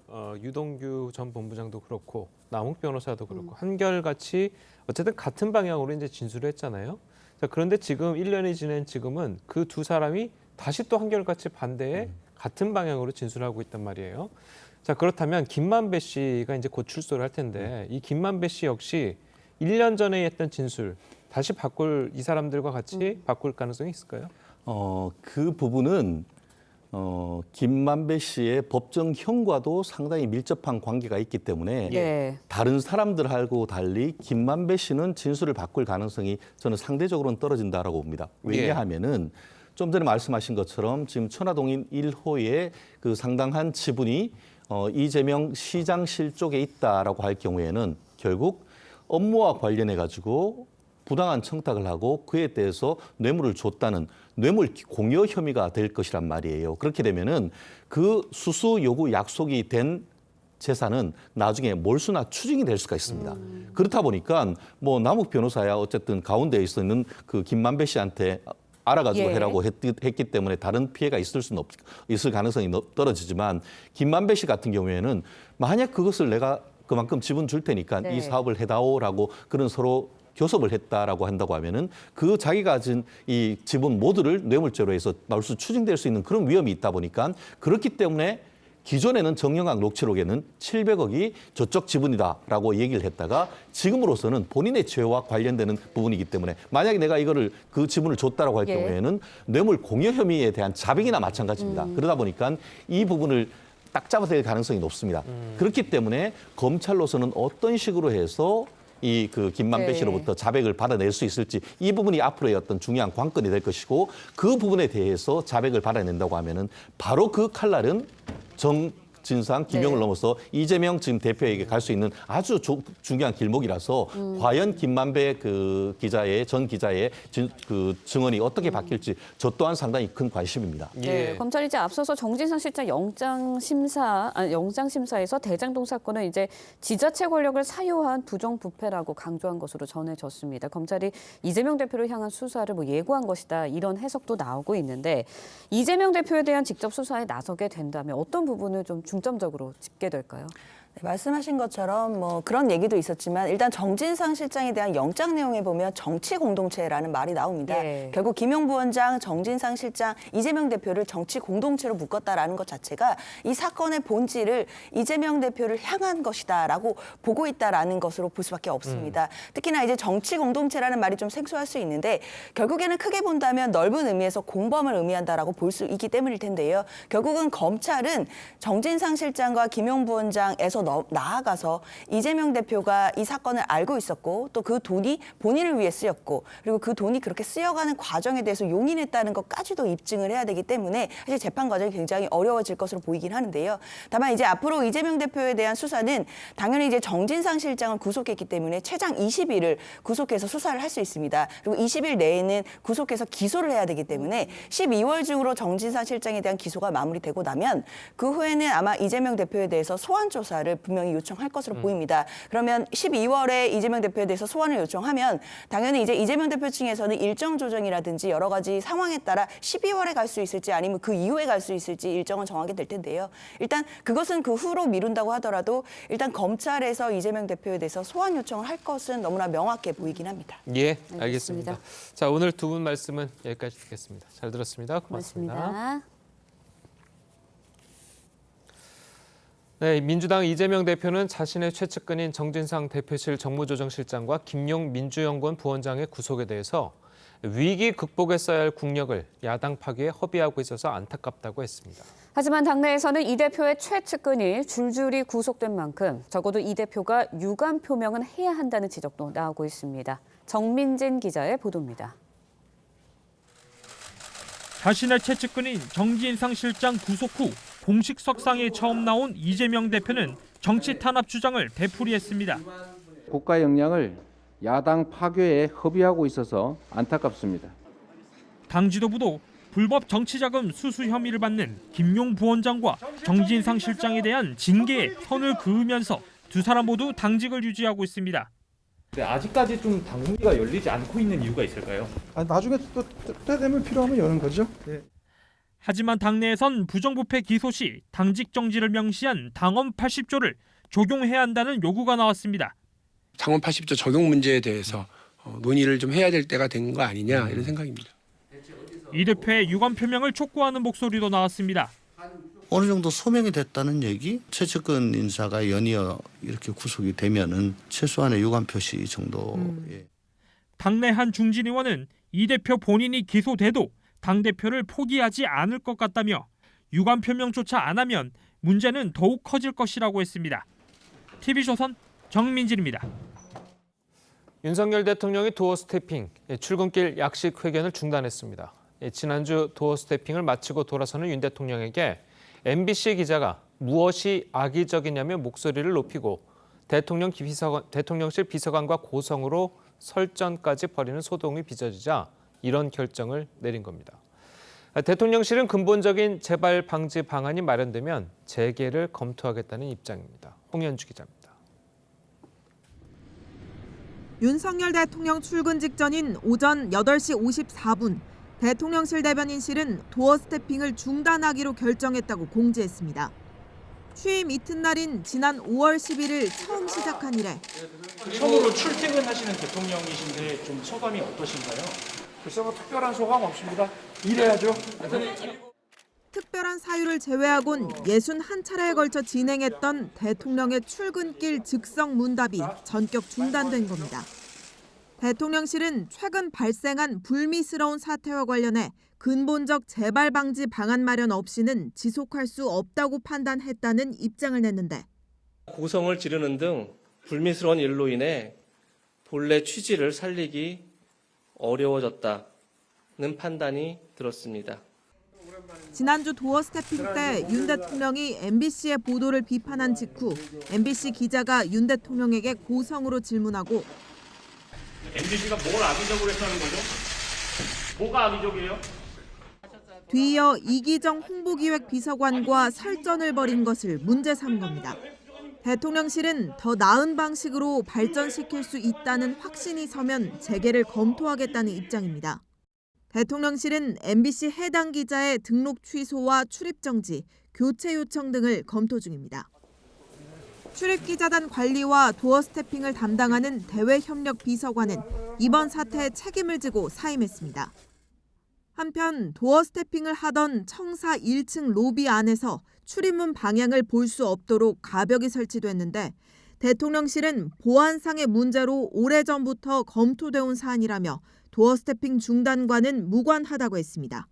유동규 전 본부장도 그렇고 남욱 변호사도 그렇고 한결같이 어쨌든 같은 방향으로 이제 진술을 했잖아요. 자, 그런데 지금 1년이 지난 지금은 그 두 사람이 다시 또 한결같이 반대의 같은 방향으로 진술하고 있단 말이에요. 자, 그렇다면 김만배 씨가 이제 곧 출소를 할 텐데 이 김만배 씨 역시 1년 전에 했던 진술 다시 바꿀 이 사람들과 같이 바꿀 가능성이 있을까요? 그 부분은 김만배 씨의 법정형과도 상당히 밀접한 관계가 있기 때문에 네. 다른 사람들하고 달리 김만배 씨는 진술을 바꿀 가능성이 저는 상대적으로는 떨어진다라고 봅니다. 왜냐하면은 좀 전에 말씀하신 것처럼 지금 천화동인 1호의 그 상당한 지분이 이재명 시장실 쪽에 있다라고 할 경우에는 결국 업무와 관련해 가지고 부당한 청탁을 하고 그에 대해서 뇌물을 줬다는 뇌물 공여 혐의가 될 것이란 말이에요. 그렇게 되면은 그 수수 요구 약속이 된 재산은 나중에 몰수나 추징이 될 수가 있습니다. 그렇다 보니까 뭐 남욱 변호사야 어쨌든 가운데에 있는 그 김만배 씨한테 알아가지고 해라고 했기 때문에 다른 피해가 있을 가능성이 떨어지지만 김만배 씨 같은 경우에는 만약 그것을 내가 그만큼 지분 줄 테니까 이 사업을 해다오라고 그런 서로 교섭을 했다라고 한다고 하면은 그 자기가 가진 이 지분 모두를 뇌물죄로 해서 말수 추징될 수 있는 그런 위험이 있다 보니까 그렇기 때문에 기존에는 정영학 녹취록에는 700억이 저쪽 지분이다라고 얘기를 했다가 지금으로서는 본인의 죄와 관련되는 부분이기 때문에 만약에 내가 이거를 그 지분을 줬다라고 할 경우에는 뇌물 공여 혐의에 대한 자백이나 마찬가지입니다. 그러다 보니까 이 부분을 딱 잡아낼 가능성이 높습니다. 그렇기 때문에 검찰로서는 어떤 식으로 해서 이 그 김만배 씨로부터 자백을 받아낼 수 있을지 이 부분이 앞으로의 어떤 중요한 관건이 될 것이고 그 부분에 대해서 자백을 받아낸다고 하면은 바로 그 칼날은 정진상 김용을 넘어서 이재명 지금 대표에게 갈 수 있는 아주 중요한 길목이라서 과연 김만배 그 기자의 전 기자의 그 증언이 어떻게 바뀔지 저 또한 상당히 큰 관심입니다. 네, 검찰이 이제 앞서서 정진상 실장 영장 심사에서 대장동 사건은 이제 지자체 권력을 사유한 부정부패라고 강조한 것으로 전해졌습니다. 검찰이 이재명 대표를 향한 수사를 뭐 예고한 것이다 이런 해석도 나오고 있는데 이재명 대표에 대한 직접 수사에 나서게 된다면 어떤 부분을 좀 중점적으로 짚게 될까요? 네, 말씀하신 것처럼 뭐 그런 얘기도 있었지만 일단 정진상 실장에 대한 영장 내용에 보면 정치 공동체라는 말이 나옵니다. 결국 김용 부원장, 정진상 실장, 이재명 대표를 정치 공동체로 묶었다라는 것 자체가 이 사건의 본질을 이재명 대표를 향한 것이다라고 보고 있다라는 것으로 볼 수밖에 없습니다. 특히나 이제 정치 공동체라는 말이 좀 생소할 수 있는데 결국에는 크게 본다면 넓은 의미에서 공범을 의미한다라고 볼 수 있기 때문일 텐데요. 결국은 검찰은 정진상 실장과 김용 부원장에서 나아가서 이재명 대표가 이 사건을 알고 있었고 또 그 돈이 본인을 위해 쓰였고 그리고 그 돈이 그렇게 쓰여가는 과정에 대해서 용인했다는 것까지도 입증을 해야 되기 때문에 사실 재판 과정이 굉장히 어려워질 것으로 보이긴 하는데요. 다만 이제 앞으로 이재명 대표에 대한 수사는 당연히 이제 정진상 실장을 구속했기 때문에 최장 20일을 구속해서 수사를 할 수 있습니다. 그리고 20일 내에는 구속해서 기소를 해야 되기 때문에 12월 중으로 정진상 실장에 대한 기소가 마무리되고 나면 그 후에는 아마 이재명 대표에 대해서 소환 조사를 분명히 요청할 것으로 보입니다. 그러면 12월에 이재명 대표에 대해서 소환을 요청하면 당연히 이제 이재명 대표 측에서는 일정 조정이라든지 여러 가지 상황에 따라 12월에 갈 수 있을지 아니면 그 이후에 갈 수 있을지 일정은 정하게 될 텐데요. 일단 그것은 그 후로 미룬다고 하더라도 일단 검찰에서 이재명 대표에 대해서 소환 요청을 할 것은 너무나 명확해 보이긴 합니다. 예, 알겠습니다. 자, 오늘 두 분 말씀은 여기까지 듣겠습니다. 잘 들었습니다. 고맙습니다. 네, 민주당 이재명 대표는 자신의 최측근인 정진상 대표실 정무조정실장과 김용 민주연구원 부원장의 구속에 대해서 위기 극복에 써야 할 국력을 야당 파기에 허비하고 있어서 안타깝다고 했습니다. 하지만 당내에서는 이 대표의 최측근이 줄줄이 구속된 만큼 적어도 이 대표가 유감 표명은 해야 한다는 지적도 나오고 있습니다. 정민진 기자의 보도입니다. 자신의 최측근인 정진상 실장 구속 후 공식 석상에 처음 나온 이재명 대표는 정치 탄압 주장을 되풀이했습니다. 국가 역량을 야당 파괴에 허비하고 있어서 안타깝습니다. 당 지도부도 불법 정치자금 수수 혐의를 받는 김용 부원장과 정진상 실장에 대한 징계에 선을 그으면서 두 사람 모두 당직을 유지하고 있습니다. 네, 아직까지 좀 당무기가 열리지 않고 있는 이유가 있을까요? 나중에 또 때 되면 필요하면 여는 거죠. 네. 하지만 당내에선 부정부패 기소 시 당직 정지를 명시한 당헌 80조를 적용해야 한다는 요구가 나왔습니다. 당헌 80조 적용 문제에 대해서 논의를 좀 해야 될 때가 된 거 아니냐 이런 생각입니다. 이 대표의 유감 표명을 촉구하는 목소리도 나왔습니다. 어느 정도 소명이 됐다는 얘기? 최측근 인사가 연이어 이렇게 구속이 되면은 최소한의 유감 표시 정도. 당내 한 중진 의원은 이 대표 본인이 기소돼도 당대표를 포기하지 않을 것 같다며 유감 표명조차 안 하면 문제는 더욱 커질 것이라고 했습니다. TV조선 정민진입니다. 윤석열 대통령이 도어 스태핑, 출근길 약식 회견을 중단했습니다. 지난주 도어 스태핑을 마치고 돌아서는 윤 대통령에게 MBC 기자가 무엇이 악의적이냐며 목소리를 높이고 대통령실 비서관과 고성으로 설전까지 벌이는 소동이 빚어지자 이런 결정을 내린 겁니다. 대통령실은 근본적인 재발 방지 방안이 마련되면 재개를 검토하겠다는 입장입니다. 홍현주 기자입니다. 윤석열 대통령 출근 직전인 오전 8시 54분, 대통령실 대변인실은 도어 스태핑을 중단하기로 결정했다고 공지했습니다. 취임 이튿날인 지난 5월 11일 처음 시작한 이래 처음으로 출퇴근하시는 대통령이신데 좀 소감이 어떠신가요? 글쎄 뭐 특별한 소감 없습니다. 일해야죠. 특별한 사유를 제외하곤 61차례에 걸쳐 진행했던 대통령의 출근길 즉석 문답이 전격 중단된 겁니다. 대통령실은 최근 발생한 불미스러운 사태와 관련해 근본적 재발 방지 방안 마련 없이는 지속할 수 없다고 판단했다는 입장을 냈는데 고성을 지르는 등 불미스러운 일로 인해 본래 취지를 살리기 어려워졌다는 판단이 들었습니다. 지난주 도어 스태핑 때 윤 대통령이 MBC의 보도를 비판한 직후 MBC 기자가 윤 대통령에게 고성으로 질문하고 MBC가 뭘 악의적으로 했다는 거죠? 뭐가 악의적이에요? 뒤이어 이기정 홍보기획 비서관과 설전을 벌인 것을 문제 삼은 겁니다. 대통령실은 더 나은 방식으로 발전시킬 수 있다는 확신이 서면 재개를 검토하겠다는 입장입니다. 대통령실은 MBC 해당 기자의 등록 취소와 출입 정지, 교체 요청 등을 검토 중입니다. 출입기자단 관리와 도어 스태핑을 담당하는 대외협력 비서관은 이번 사태에 책임을 지고 사임했습니다. 한편 도어 스태핑을 하던 청사 1층 로비 안에서 출입문 방향을 볼 수 없도록 가벽이 설치됐는데 대통령실은 보안상의 문제로 오래전부터 검토돼 온 사안이라며 도어 스태핑 중단과는 무관하다고 했습니다.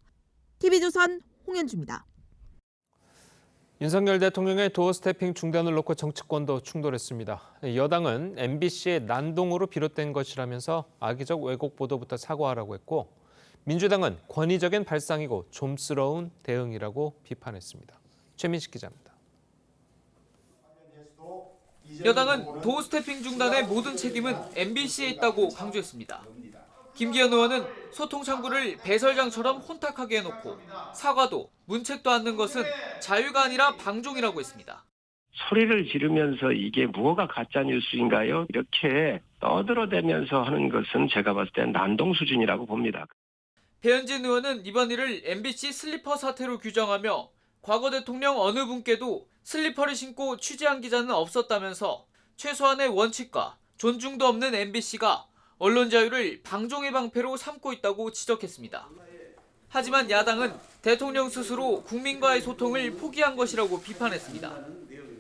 TV조선 홍현주입니다. 윤석열 대통령의 도어 스태핑 중단을 놓고 정치권도 충돌했습니다. 여당은 MBC의 난동으로 비롯된 것이라면서 악의적 왜곡 보도부터 사과하라고 했고 민주당은 권위적인 발상이고 좀스러운 대응이라고 비판했습니다. 최민식 기자입니다. 여당은 도어 스태핑 중단의 모든 책임은 MBC에 있다고 강조했습니다. 김기현 의원은 소통 창구를 배설장처럼 혼탁하게 해놓고 사과도 문책도 않는 것은 자유가 아니라 방종이라고 했습니다. 소리를 지르면서 이게 무엇가 가짜 뉴스인가요? 이렇게 떠들어대면서 하는 것은 제가 봤을 때 난동 수준이라고 봅니다. 배현진 의원은 이번 일을 MBC 슬리퍼 사태로 규정하며 과거 대통령 어느 분께도 슬리퍼를 신고 취재한 기자는 없었다면서 최소한의 원칙과 존중도 없는 MBC가 언론 자유를 방종의 방패로 삼고 있다고 지적했습니다. 하지만 야당은 대통령 스스로 국민과의 소통을 포기한 것이라고 비판했습니다.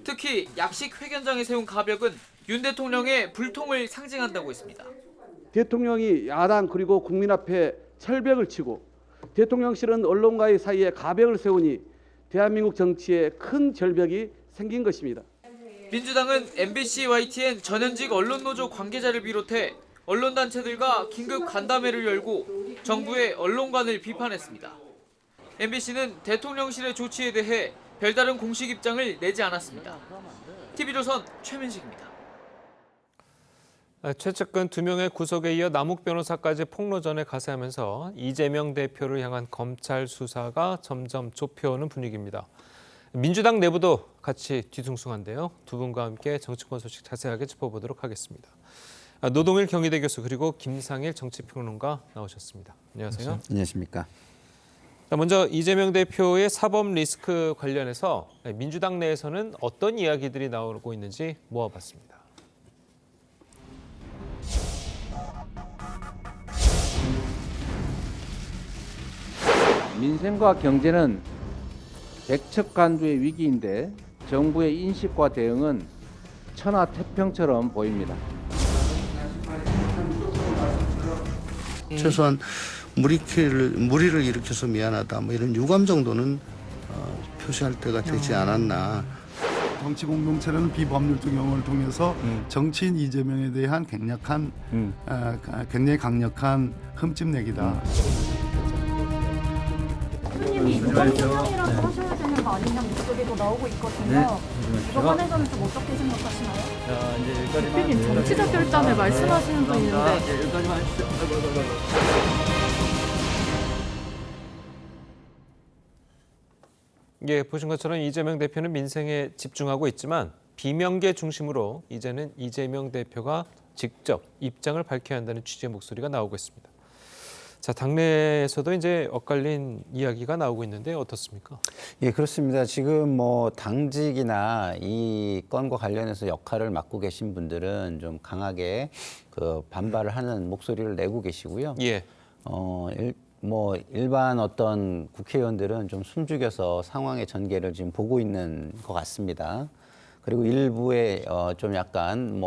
특히 약식 회견장에 세운 가벽은 윤 대통령의 불통을 상징한다고 했습니다. 대통령이 야당 그리고 국민 앞에 철벽을 치고 대통령실은 언론과의 사이에 가벽을 세우니 대한민국 정치에 큰 절벽이 생긴 것입니다. 민주당은 MBC YTN 전현직 언론노조 관계자를 비롯해 언론단체들과 긴급 간담회를 열고 정부의 언론관을 비판했습니다. MBC는 대통령실의 조치에 대해 별다른 공식 입장을 내지 않았습니다. TV조선 최민식입니다. 최측근 2명의 구속에 이어 남욱 변호사까지 폭로전에 가세하면서 이재명 대표를 향한 검찰 수사가 점점 좁혀오는 분위기입니다. 민주당 내부도 같이 뒤숭숭한데요. 두 분과 함께 정치권 소식 자세하게 짚어보도록 하겠습니다. 노동일 경희대 교수 그리고 김상일 정치평론가 나오셨습니다. 안녕하세요. 안녕하십니까. 먼저 이재명 대표의 사법 리스크 관련해서 민주당 내에서는 어떤 이야기들이 나오고 있는지 모아봤습니다. 민생과 경제는 백척간두의 위기인데 정부의 인식과 대응은 천하태평처럼 보입니다. 최소한 무리를 일으켜서 미안하다 뭐 이런 유감 정도는 표시할 때가 되지 않았나. 정치 공동체라는 비법률적 용어를 통해서 정치인 이재명에 대한 굉장히 강력한 흠집내기다. 의원님이 유감표명이라고 하셔야 되는 거 아니냐 목소리도 나오고 있거든요. 이거 관해서는 좀 어떻게 생각하시나요? 대표님 정치적 결단을 말씀하시는 분인데. 여기까지만 해주세요. 예, 보신 것처럼 이재명 대표는 민생에 집중하고 있지만 비명계 중심으로 이제는 이재명 대표가 직접 입장을 밝혀야 한다는 취지의 목소리가 나오고 있습니다. 자, 당내에서도 이제 엇갈린 이야기가 나오고 있는데 어떻습니까? 예, 그렇습니다. 지금 뭐 당직이나 이 건과 관련해서 역할을 맡고 계신 분들은 좀 강하게 그 반발을 하는 목소리를 내고 계시고요. 예. 일반 어떤 국회의원들은 좀 숨죽여서 상황의 전개를 지금 보고 있는 것 같습니다. 그리고 일부에 좀 약간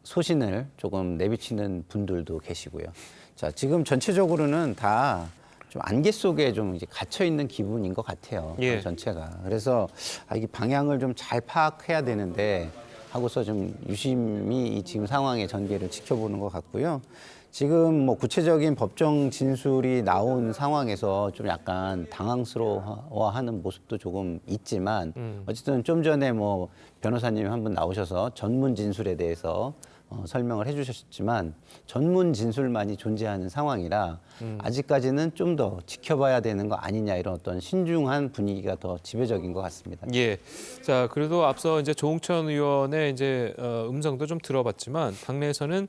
소신을 조금 내비치는 분들도 계시고요. 자, 지금 전체적으로는 다 좀 안개 속에 좀 이제 갇혀 있는 기분인 것 같아요. 예. 전체가. 그래서 이 방향을 좀 잘 파악해야 되는데 하고서 좀 유심히 이 지금 상황의 전개를 지켜보는 것 같고요. 지금 구체적인 법정 진술이 나온 상황에서 좀 약간 당황스러워하는 모습도 조금 있지만 어쨌든 좀 전에 변호사님 한 분 나오셔서 전문 진술에 대해서 설명을 해주셨지만 전문 진술만이 존재하는 상황이라 아직까지는 좀 더 지켜봐야 되는 거 아니냐 이런 어떤 신중한 분위기가 더 지배적인 것 같습니다. 예. 자, 그래도 앞서 이제 조홍천 의원의 이제 음성도 좀 들어봤지만 당내에서는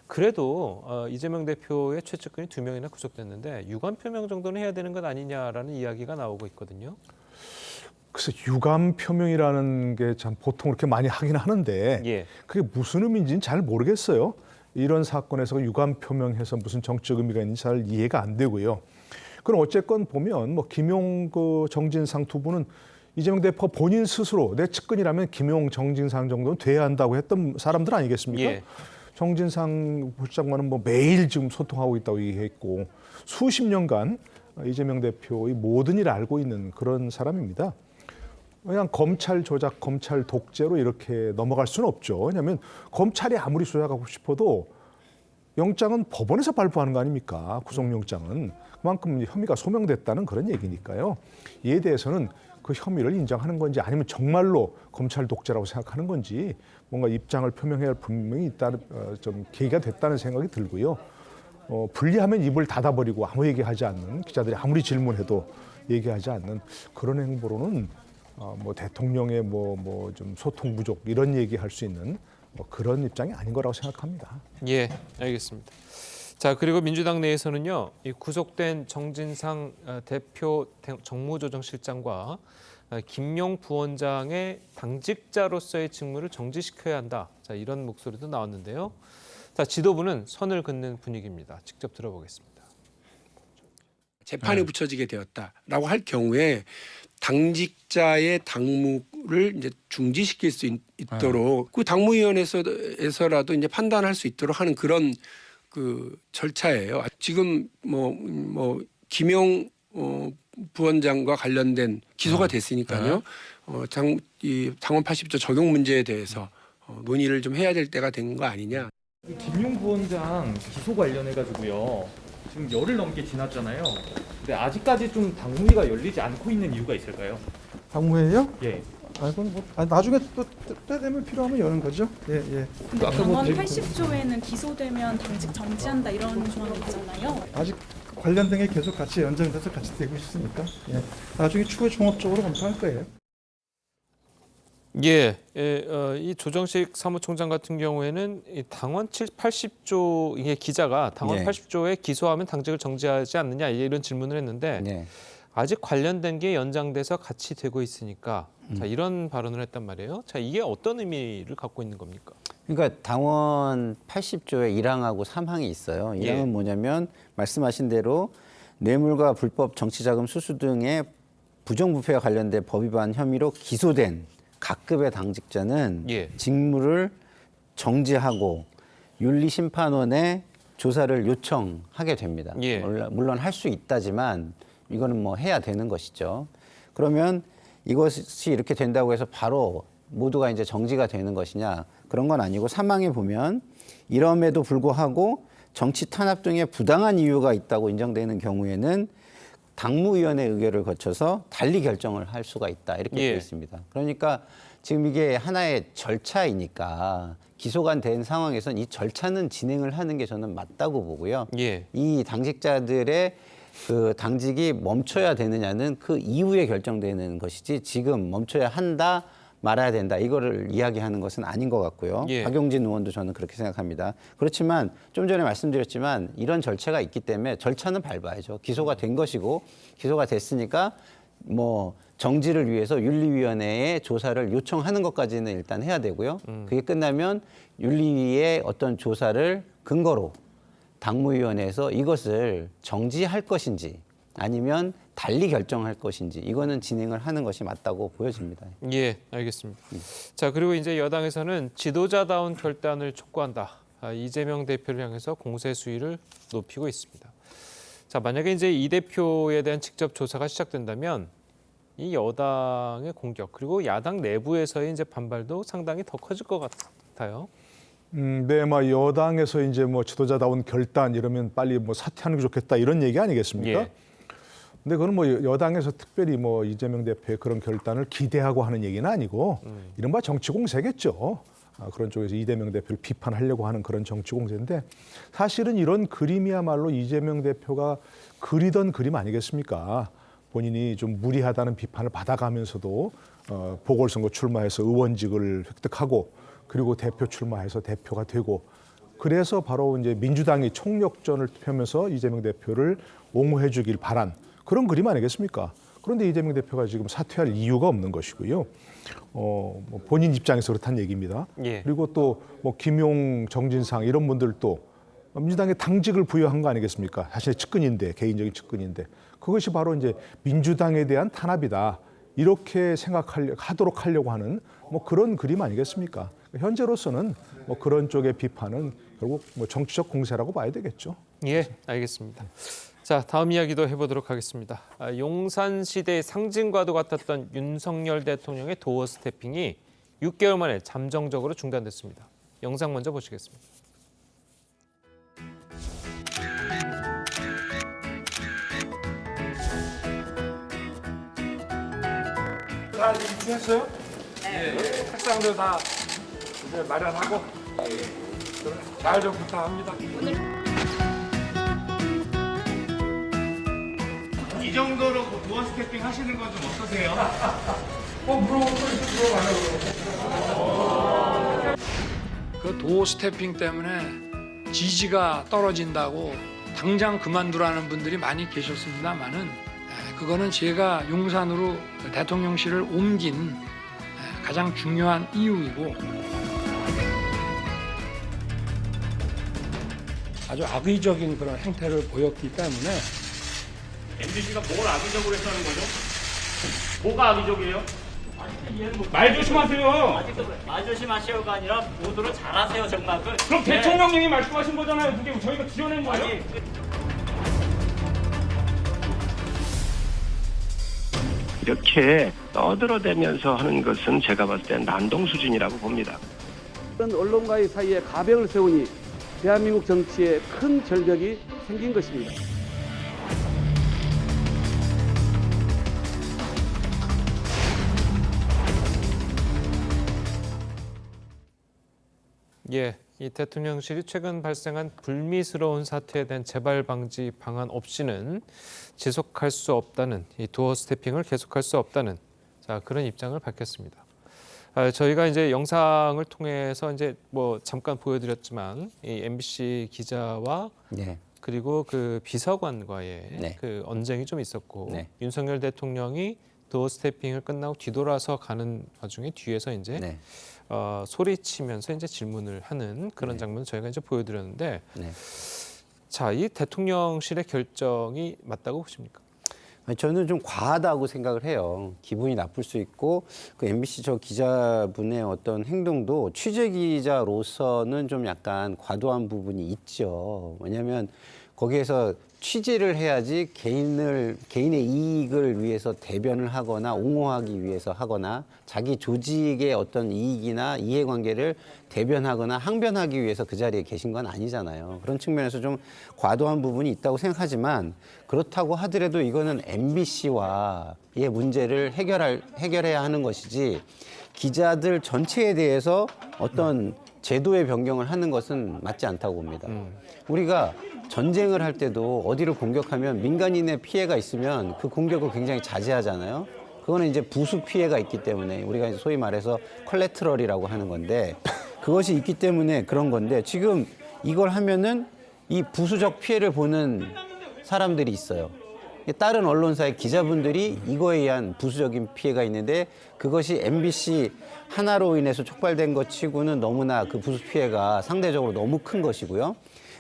그래도 이재명 대표의 최측근이 2명이나 구속됐는데 유감 표명 정도는 해야 되는 것 아니냐라는 이야기가 나오고 있거든요. 그래서 유감 표명이라는 게 참 보통 그렇게 많이 하긴 하는데 예. 그게 무슨 의미인지는 잘 모르겠어요. 이런 사건에서 유감 표명해서 무슨 정치적 의미가 있는지 잘 이해가 안 되고요. 그럼 어쨌건 보면 김용 정진상 두 분은 이재명 대표 본인 스스로 내 측근이라면 김용 정진상 정도는 돼야 한다고 했던 사람들 아니겠습니까? 예. 정진상 부장관은 매일 지금 소통하고 있다고 얘기했고 수십 년간 이재명 대표의 모든 일을 알고 있는 그런 사람입니다. 그냥 검찰 조작, 검찰 독재로 이렇게 넘어갈 수는 없죠. 왜냐하면 검찰이 아무리 조작하고 싶어도 영장은 법원에서 발부하는 거 아닙니까? 구속영장은. 그만큼 혐의가 소명됐다는 그런 얘기니까요. 이에 대해서는 그 혐의를 인정하는 건지 아니면 정말로 검찰 독재라고 생각하는 건지 뭔가 입장을 표명해야 할 분명히 좀 계기가 됐다는 생각이 들고요. 불리하면 입을 닫아버리고 아무 얘기하지 않는 기자들이 아무리 질문해도 얘기하지 않는 그런 행보로는 대통령의 좀 소통 부족 이런 얘기할 수 있는 그런 입장이 아닌 거라고 생각합니다. 예, 알겠습니다. 자, 그리고 민주당 내에서는요, 이 구속된 정진상 대표 정무조정실장과 김용 부원장의 당직자로서의 직무를 정지시켜야 한다. 자, 이런 목소리도 나왔는데요. 자, 지도부는 선을 긋는 분위기입니다. 직접 들어보겠습니다. 재판에 붙여지게 되었다라고 할 경우에 당직자의 당무를 이제 중지시킬 수 있도록 그 당무위원회에서라도 이제 판단할 수 있도록 하는 그런 그 절차예요. 지금 김용 부원장과 관련된 기소가 됐으니까요. 당원 80조 적용 문제에 대해서 논의를 좀 해야 될 때가 된 거 아니냐. 김용 부원장 기소 관련해 가지고요. 지금 열흘 넘게 지났잖아요. 근데 아직까지 좀 당무위가 열리지 않고 있는 이유가 있을까요? 당무회요? 예. 그건 나중에 또 때 되면 필요하면 여는 거죠. 예, 예. 근데 당원 80조에는 기소되면 당직 정지한다 이런 조항이 있잖아요. 아직 관련 게 계속 같이 연장돼서 같이 되고 있으니까 나중에 추후에 종합적으로 검토할 거예요. 예, 이 조정식 사무총장 같은 경우에는 이 당원 80조 이게 기자가 당원 네. 80조에 기소하면 당직을 정지하지 않느냐 이런 질문을 했는데 네. 아직 관련된 게 연장돼서 같이 되고 있으니까 자, 이런 발언을 했단 말이에요. 자, 이게 어떤 의미를 갖고 있는 겁니까? 그러니까 당원 80조에 1항하고 3항이 있어요. 1항은 예. 뭐냐면 말씀하신 대로 뇌물과 불법 정치자금 수수 등의 부정부패와 관련된 법 위반 혐의로 기소된 각급의 당직자는 예. 직무를 정지하고 윤리심판원에 조사를 요청하게 됩니다. 예. 물론 할 수 있다지만 이거는 뭐 해야 되는 것이죠. 그러면 이것이 이렇게 된다고 해서 바로 모두가 이제 정지가 되는 것이냐 그런 건 아니고 3항에 보면 이럼에도 불구하고 정치 탄압 등의 부당한 이유가 있다고 인정되는 경우에는 당무위원회 의결을 거쳐서 달리 결정을 할 수가 있다 이렇게 예. 되어 있습니다. 그러니까 지금 이게 하나의 절차이니까 기소가 된 상황에서는 이 절차는 진행을 하는 게 저는 맞다고 보고요. 예. 이 당직자들의 그 당직이 멈춰야 되느냐는 그 이후에 결정되는 것이지 지금 멈춰야 한다 말아야 된다 이거를 이야기하는 것은 아닌 것 같고요. 예. 박용진 의원도 저는 그렇게 생각합니다. 그렇지만 좀 전에 말씀드렸지만 이런 절차가 있기 때문에 절차는 밟아야죠. 기소가 된 것이고 기소가 됐으니까 뭐 정지를 위해서 윤리위원회에 조사를 요청하는 것까지는 일단 해야 되고요. 그게 끝나면 윤리위의 어떤 조사를 근거로 당무위원회에서 이것을 정지할 것인지 아니면 달리 결정할 것인지 이거는 진행을 하는 것이 맞다고 보여집니다. 예, 알겠습니다. 자, 그리고 이제 여당에서는 지도자다운 결단을 촉구한다. 이재명 대표를 향해서 공세 수위를 높이고 있습니다. 자, 만약에 이제 이 대표에 대한 직접 조사가 시작된다면 이 여당의 공격 그리고 야당 내부에서의 이제 반발도 상당히 더 커질 것 같아요. 네, 뭐 여당에서 이제 뭐 지도자다운 결단 이러면 빨리 뭐 사퇴하는 게 좋겠다 이런 얘기 아니겠습니까? 예. 근데 그건 뭐 여당에서 특별히 뭐 이재명 대표의 그런 결단을 기대하고 하는 얘기는 아니고 이른바 정치 공세겠죠. 그런 쪽에서 이재명 대표를 비판하려고 하는 그런 정치 공세인데 사실은 이런 그림이야말로 이재명 대표가 그리던 그림 아니겠습니까? 본인이 좀 무리하다는 비판을 받아가면서도 보궐선거 출마해서 의원직을 획득하고 그리고 대표 출마해서 대표가 되고 그래서 바로 이제 민주당이 총력전을 펴면서 이재명 대표를 옹호해 주길 바란 그런 그림 아니겠습니까? 그런데 이재명 대표가 지금 사퇴할 이유가 없는 것이고요. 뭐 본인 입장에서 그렇다는 얘기입니다. 예. 그리고 또 뭐 김용, 정진상 이런 분들도 민주당에 당직을 부여한 거 아니겠습니까? 자신의 측근인데 개인적인 측근인데 그것이 바로 이제 민주당에 대한 탄압이다. 이렇게 하도록 하려고 하는 뭐 그런 그림 아니겠습니까? 현재로서는 뭐 그런 쪽의 비판은 결국 뭐 정치적 공세라고 봐야 되겠죠. 예, 알겠습니다. 자, 다음 이야기도 해보도록 하겠습니다. 용산 시대의 상징과도 같았던 윤석열 대통령의 도어 스태핑이 6개월 만에 잠정적으로 중단됐습니다. 영상 먼저 보시겠습니다. 다 입주했어요? 네. 책상도 다 이제 마련하고 잘 좀 부탁합니다. 이 정도로 도어 스태핑 하시는 건 좀 어떠세요? 그 도어 스태핑 때문에 지지가 떨어진다고 당장 그만두라는 분들이 많이 계셨습니다만은 그거는 제가 용산으로 대통령실을 옮긴 가장 중요한 이유이고 아주 악의적인 그런 행태를 보였기 때문에 MBC가 뭘 악의적으로 했다는 거죠? 뭐가 악의적이에요? 말 조심하세요. 말 조심하세요가 아니라 모두를 잘하세요 정말. 그럼 대통령님이 말씀하신 거잖아요. 그게 저희가 지어낸 거예요? 아니, 이렇게 떠들어대면서 하는 것은 제가 봤을 때 난동 수준이라고 봅니다. 그런 언론과의 사이에 가벽을 세우니 대한민국 정치에 큰 절벽이 생긴 것입니다. 예, 이 대통령실이 최근 발생한 불미스러운 사태에 대한 재발 방지 방안 없이는 지속할 수 없다는 이 도어 스태핑을 계속할 수 없다는 그런 입장을 밝혔습니다. 저희가 이제 영상을 통해서 이제 뭐 잠깐 보여드렸지만 이 MBC 기자와 네. 그리고 그 비서관과의 네. 그 언쟁이 좀 있었고 네. 윤석열 대통령이 도어 스태핑을 끝나고 뒤돌아서 가는 와중에 뒤에서 이제 네. 소리치면서 이제 질문을 하는 그런 네. 장면을 저희가 이제 보여드렸는데, 네. 자, 이 대통령실의 결정이 맞다고 보십니까? 저는 좀 과하다고 생각을 해요. 기분이 나쁠 수 있고 그 MBC 저 기자분의 어떤 행동도 취재 기자로서는 좀 약간 과도한 부분이 있죠. 왜냐하면 거기에서 취재를 해야지 개인의 이익을 위해서 대변을 하거나 옹호하기 위해서 하거나 자기 조직의 어떤 이익이나 이해관계를 대변하거나 항변하기 위해서 그 자리에 계신 건 아니잖아요. 그런 측면에서 좀 과도한 부분이 있다고 생각하지만 그렇다고 하더라도 이거는 MBC와의 문제를 해결해야 하는 것이지 기자들 전체에 대해서 어떤 제도의 변경을 하는 것은 맞지 않다고 봅니다. 우리가 전쟁을 할 때도 어디를 공격하면 민간인의 피해가 있으면 그 공격을 굉장히 자제하잖아요. 그거는 이제 부수 피해가 있기 때문에 우리가 이제 소위 말해서 컬레트럴이라고 하는 건데 그것이 있기 때문에 그런 건데 지금 이걸 하면은 이 부수적 피해를 보는 사람들이 있어요. 다른 언론사의 기자분들이 이거에 의한 부수적인 피해가 있는데 그것이 MBC 하나로 인해서 촉발된 것 치고는 너무나 그 부수 피해가 상대적으로 너무 큰 것이고요.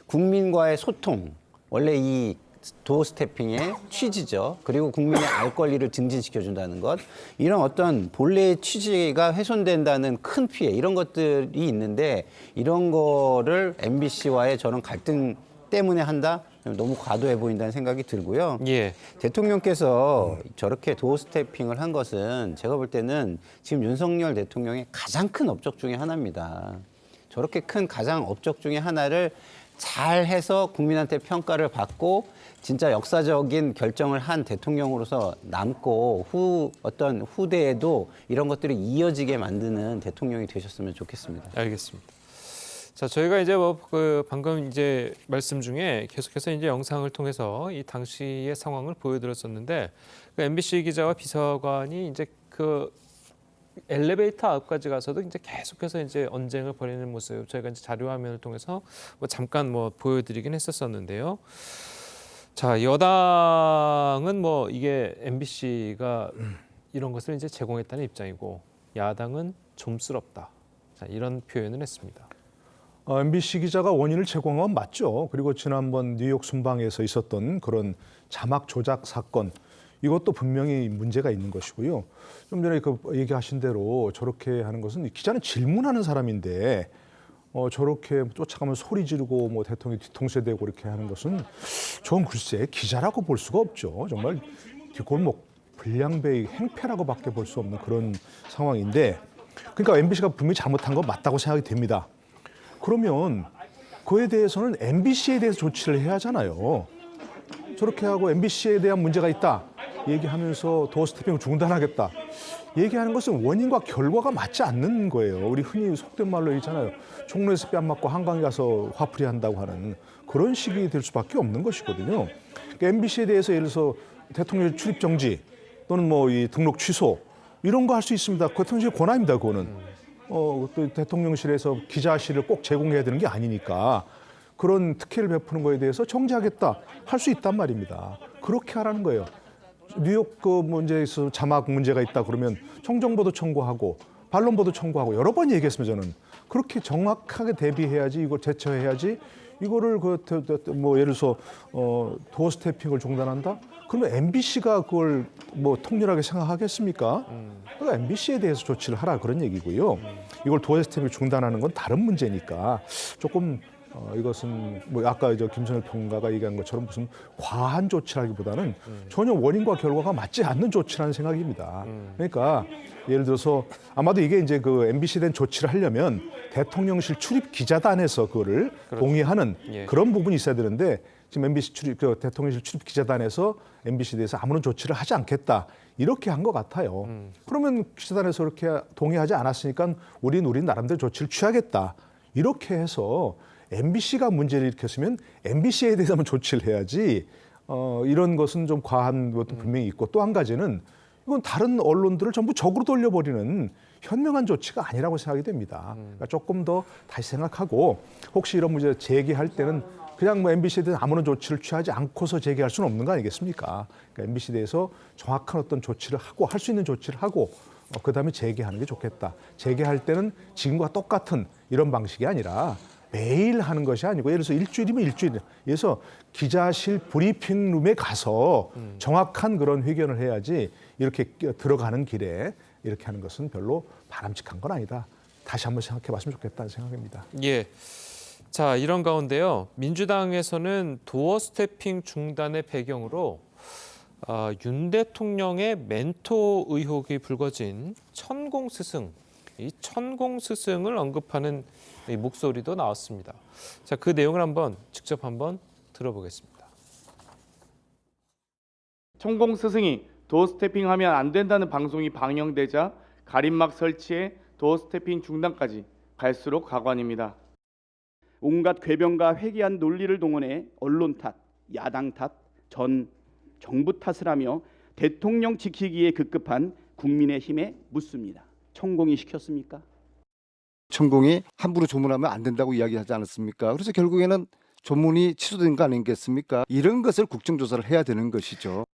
국민과의 소통, 원래 이 도어 스태핑의 취지죠. 그리고 국민의 알 권리를 증진시켜준다는 것. 이런 어떤 본래의 취지가 훼손된다는 큰 피해, 이런 것들이 있는데 이런 거를 MBC와의 저런 갈등 때문에 한다? 너무 과도해 보인다는 생각이 들고요. 예. 대통령께서 저렇게 도어 스태핑을 한 것은 제가 볼 때는 지금 윤석열 대통령의 가장 큰 업적 중에 하나입니다. 저렇게 큰 가장 업적 중에 하나를 잘 해서 국민한테 평가를 받고 진짜 역사적인 결정을 한 대통령으로서 남고 어떤 후대에도 이런 것들이 이어지게 만드는 대통령이 되셨으면 좋겠습니다. 알겠습니다. 자, 저희가 이제 방금 이제 말씀 중에 계속해서 이제 영상을 통해서 이 당시의 상황을 보여드렸었는데 그 MBC 기자와 비서관이 이제 그 엘리베이터 앞까지 가서도 이제 계속해서 이제 언쟁을 벌이는 모습 저희가 이제 자료 화면을 통해서 잠깐 보여드리긴 했었었는데요. 자, 여당은 이게 MBC가 이런 것을 이제 제공했다는 입장이고 야당은 좀스럽다. 자, 이런 표현을 했습니다. MBC 기자가 원인을 제공한 건 맞죠. 그리고 지난번 뉴욕 순방에서 있었던 그런 자막 조작 사건, 이것도 분명히 문제가 있는 것이고요. 좀 전에 얘기하신 대로 저렇게 하는 것은 기자는 질문하는 사람인데 저렇게 쫓아가면 소리 지르고 대통령이 뒤통수에 대고 이렇게 하는 것은 전 글쎄 기자라고 볼 수가 없죠. 정말 그건 불량배의 행패라고밖에 볼 수 없는 그런 상황인데, 그러니까 MBC가 분명히 잘못한 건 맞다고 생각이 됩니다. 그러면 그에 대해서는 MBC에 대해서 조치를 해야 하잖아요. 저렇게 하고 MBC에 대한 문제가 있다 얘기하면서 도어 스태핑을 중단하겠다 얘기하는 것은 원인과 결과가 맞지 않는 거예요. 우리 흔히 속된 말로 얘기하잖아요. 종로에서 뺨 맞고 한강에 가서 화풀이 한다고 하는 그런 식이 될 수밖에 없는 것이거든요. 그러니까 MBC에 대해서 예를 들어서 대통령 출입 정지 또는 이 등록 취소 이런 거 할 수 있습니다. 대통령실 권한입니다. 그거는. 또 대통령실에서 기자실을 꼭 제공해야 되는 게 아니니까 그런 특혜를 베푸는 거에 대해서 정지하겠다 할 수 있단 말입니다. 그렇게 하라는 거예요. 뉴욕 그 문제에서 자막 문제가 있다 그러면 청정보도 청구하고 반론보도 청구하고 여러 번 얘기했습니다. 저는 그렇게 정확하게 대비해야지 이걸 대처해야지 이거를 예를 들어서 도어 스태핑을 중단한다? 그러면 MBC가 그걸 통렬하게 생각하겠습니까? 그러니까 MBC에 대해서 조치를 하라 그런 얘기고요. 이걸 도어 스태핑을 중단하는 건 다른 문제니까 조금 이것은 아까 김선일 평론가가 얘기한 것처럼 무슨 과한 조치라기보다는 전혀 원인과 결과가 맞지 않는 조치라는 생각입니다. 그러니까 예를 들어서 아마도 이게 이제 그 MBC에 대한 조치를 하려면 대통령실 출입 기자단에서 그거를 동의하는 그런 부분이 있어야 되는데 지금 MBC 대통령실 출입 기자단에서 MBC에 대해서 아무런 조치를 하지 않겠다 이렇게 한 것 같아요. 그러면 기자단에서 그렇게 동의하지 않았으니까 우리 나름대로 조치를 취하겠다 이렇게 해서 MBC가 문제를 일으켰으면 MBC에 대해서만 조치를 해야지 이런 것은 좀 과한 것도 분명히 있고 또 한 가지는 이건 다른 언론들을 전부 적으로 돌려버리는 현명한 조치가 아니라고 생각이 됩니다. 그러니까 조금 더 다시 생각하고 혹시 이런 문제 제기할 때는 그냥 뭐 MBC에 대해서 아무런 조치를 취하지 않고서 제기할 수는 없는 거 아니겠습니까? 그러니까 MBC에 대해서 정확한 어떤 조치를 하고 할 수 있는 조치를 하고 그다음에 재개하는 게 좋겠다. 재개할 때는 지금과 똑같은 이런 방식이 아니라 매일 하는 것이 아니고 예를 들어서 일주일이면 일주일. 그래서 기자실 브리핑룸에 가서 정확한 그런 회견을 해야지 이렇게 들어가는 길에 이렇게 하는 것은 별로 바람직한 건 아니다. 다시 한번 생각해 봤으면 좋겠다는 생각입니다. 예. 자, 이런 가운데요. 민주당에서는 도어 스태핑 중단의 배경으로 윤 대통령의 멘토 의혹이 불거진 천공 스승, 이 천공 스승을 언급하는 이 목소리도 나왔습니다. 자, 그 내용을 직접 한번 들어보겠습니다. 천공 스승이 도어 스태핑하면 안 된다는 방송이 방영되자 가림막 설치에 도어 스태핑 중단까지 갈수록 가관입니다. 온갖 궤변과 회귀한 논리를 동원해 언론 탓, 야당 탓, 전 정부 탓을 하며 대통령 지키기에 급급한 국민의힘에 묻습니다. 천공이 시켰습니까? 천공이 함부로 조문하면 안 된다고 이야기하지 않았습니까? 그래서 결국에는 조문이 취소된 거 아니겠습니까? 이런 것을 국정조사를 해야 되는 것이죠.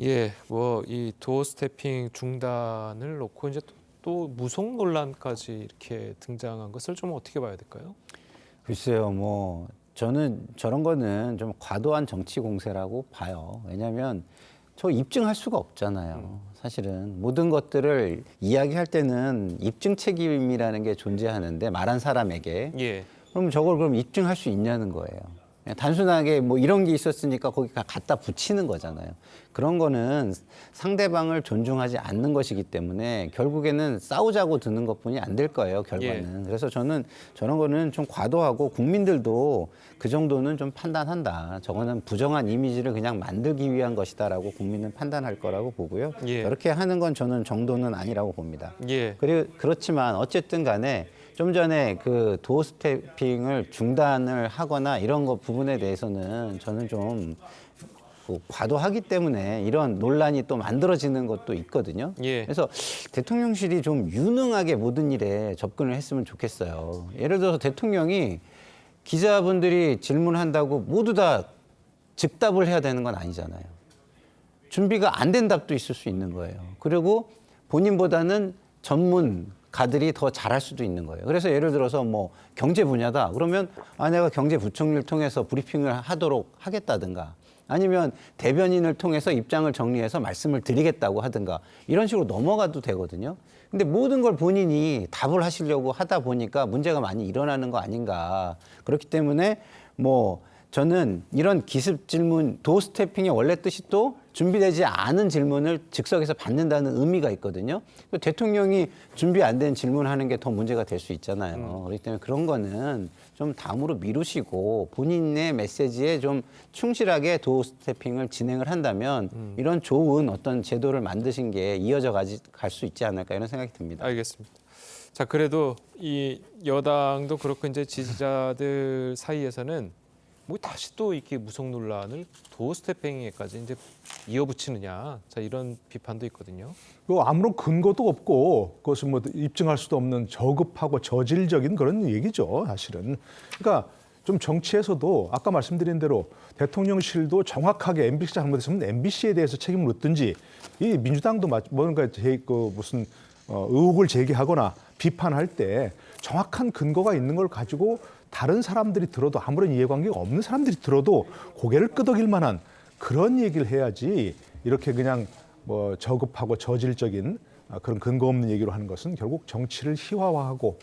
예, 뭐 이 도어 스태핑 중단을 놓고 이제 또 무속 논란까지 이렇게 등장한 것을 좀 어떻게 봐야 될까요? 글쎄요, 뭐 저는 저런 거는 좀 과도한 정치 공세라고 봐요. 왜냐하면 저 입증할 수가 없잖아요. 사실은 모든 것들을 이야기할 때는 입증 책임이라는 게 존재하는데 말한 사람에게 예. 그럼 저걸 그럼 입증할 수 있냐는 거예요. 그냥 단순하게 뭐 이런 게 있었으니까 거기 갖다 붙이는 거잖아요. 그런 거는 상대방을 존중하지 않는 것이기 때문에 결국에는 싸우자고 드는 것뿐이 안 될 거예요, 결과는. 그래서 저는 저런 거는 좀 과도하고 국민들도 그 정도는 좀 판단한다. 저거는 부정한 이미지를 그냥 만들기 위한 것이다라고 국민은 판단할 거라고 보고요. 이렇게 하는 건 저는 정도는 아니라고 봅니다. 그렇지만 어쨌든 간에 좀 전에 그 도어 스태핑을 중단을 하거나 이런 거 부분에 대해서는 저는 좀 과도하기 때문에 이런 논란이 또 만들어지는 것도 있거든요. 그래서 대통령실이 좀 유능하게 모든 일에 접근을 했으면 좋겠어요. 예를 들어서 대통령이 기자분들이 질문한다고 모두 다 즉답을 해야 되는 건 아니잖아요. 준비가 안 된 답도 있을 수 있는 거예요. 그리고 본인보다는 전문가들이 더 잘할 수도 있는 거예요. 그래서 예를 들어서 뭐 경제 분야다. 그러면 내가 경제부총리를 통해서 브리핑을 하도록 하겠다든가 아니면 대변인을 통해서 입장을 정리해서 말씀을 드리겠다고 하든가 이런 식으로 넘어가도 되거든요. 근데 모든 걸 본인이 답을 하시려고 하다 보니까 문제가 많이 일어나는 거 아닌가. 그렇기 때문에 뭐 저는 이런 기습 질문, 도어 스태핑의 원래 뜻이 또 준비되지 않은 질문을 즉석에서 받는다는 의미가 있거든요. 대통령이 준비 안 된 질문하는 게 더 문제가 될 수 있잖아요. 그렇기 때문에 그런 거는 좀 다음으로 미루시고 본인의 메시지에 좀 충실하게 도어 스태핑을 진행을 한다면 이런 좋은 어떤 제도를 만드신 게 이어져 갈 수 있지 않을까 이런 생각이 듭니다. 알겠습니다. 자, 그래도 이 여당도 그렇고 이제 지지자들 사이에서는 뭐 다시 또 이렇게 무속 논란을 도어 스태핑에까지 이제 이어붙이느냐, 자 이런 비판도 있거든요. 아무런 근거도 없고 그것을 뭐 입증할 수도 없는 저급하고 저질적인 그런 얘기죠, 사실은. 그러니까 좀 정치에서도 아까 말씀드린 대로 대통령실도 정확하게 MBC가 잘못했으면 MBC에 대해서 책임을 묻든지 이 민주당도 뭔가 무슨 의혹을 제기하거나 비판할 때 정확한 근거가 있는 걸 가지고 다른 사람들이 들어도 아무런 이해관계가 없는 사람들이 들어도 고개를 끄덕일 만한 그런 얘기를 해야지 이렇게 그냥 뭐 저급하고 저질적인 그런 근거 없는 얘기로 하는 것은 결국 정치를 희화화하고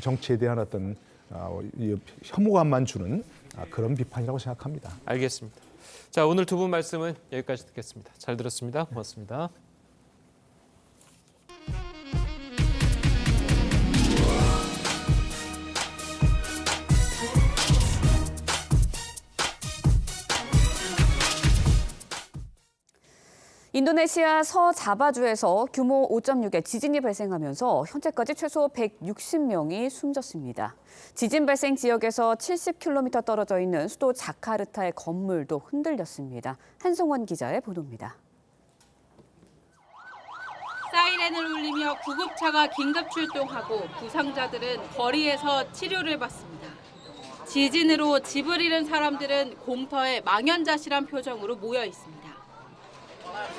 정치에 대한 어떤 혐오감만 주는 그런 비판이라고 생각합니다. 알겠습니다. 자, 오늘 두 분 말씀은 여기까지 듣겠습니다. 잘 들었습니다. 고맙습니다. 인도네시아 서자바주에서 규모 5.6의 지진이 발생하면서 현재까지 최소 160명이 숨졌습니다. 지진 발생 지역에서 70km 떨어져 있는 수도 자카르타의 건물도 흔들렸습니다. 한송원 기자의 보도입니다. 사이렌을 울리며 구급차가 긴급 출동하고 부상자들은 거리에서 치료를 받습니다. 지진으로 집을 잃은 사람들은 공터에 망연자실한 표정으로 모여 있습니다.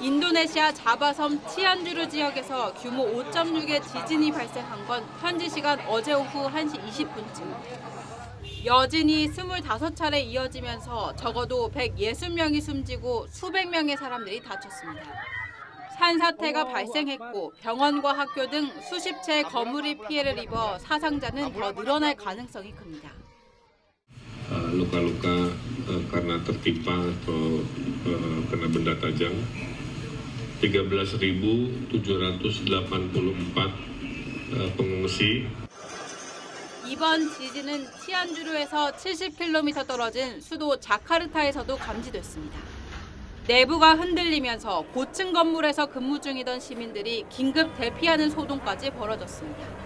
인도네시아 자바섬 치안주르 지역에서 규모 5.6의 지진이 발생한 건 현지 시간 어제 오후 1시 20분쯤. 여진이 25차례 이어지면서 적어도 160명이 숨지고 수백 명의 사람들이 다쳤습니다. 산사태가 발생했고 병원과 학교 등 수십 채의 건물이 피해를 입어 사상자는 더 늘어날 가능성이 큽니다. Luka-luka karena tertimpa atau kena benda tajam 13.784 pengungsi. 이번 지진은 치안주르에서 70km 떨어진 수도 자카르타에서도 감지됐습니다. 내부가 흔들리면서 고층 건물에서 근무 중이던 시민들이 긴급 대피하는 소동까지 벌어졌습니다.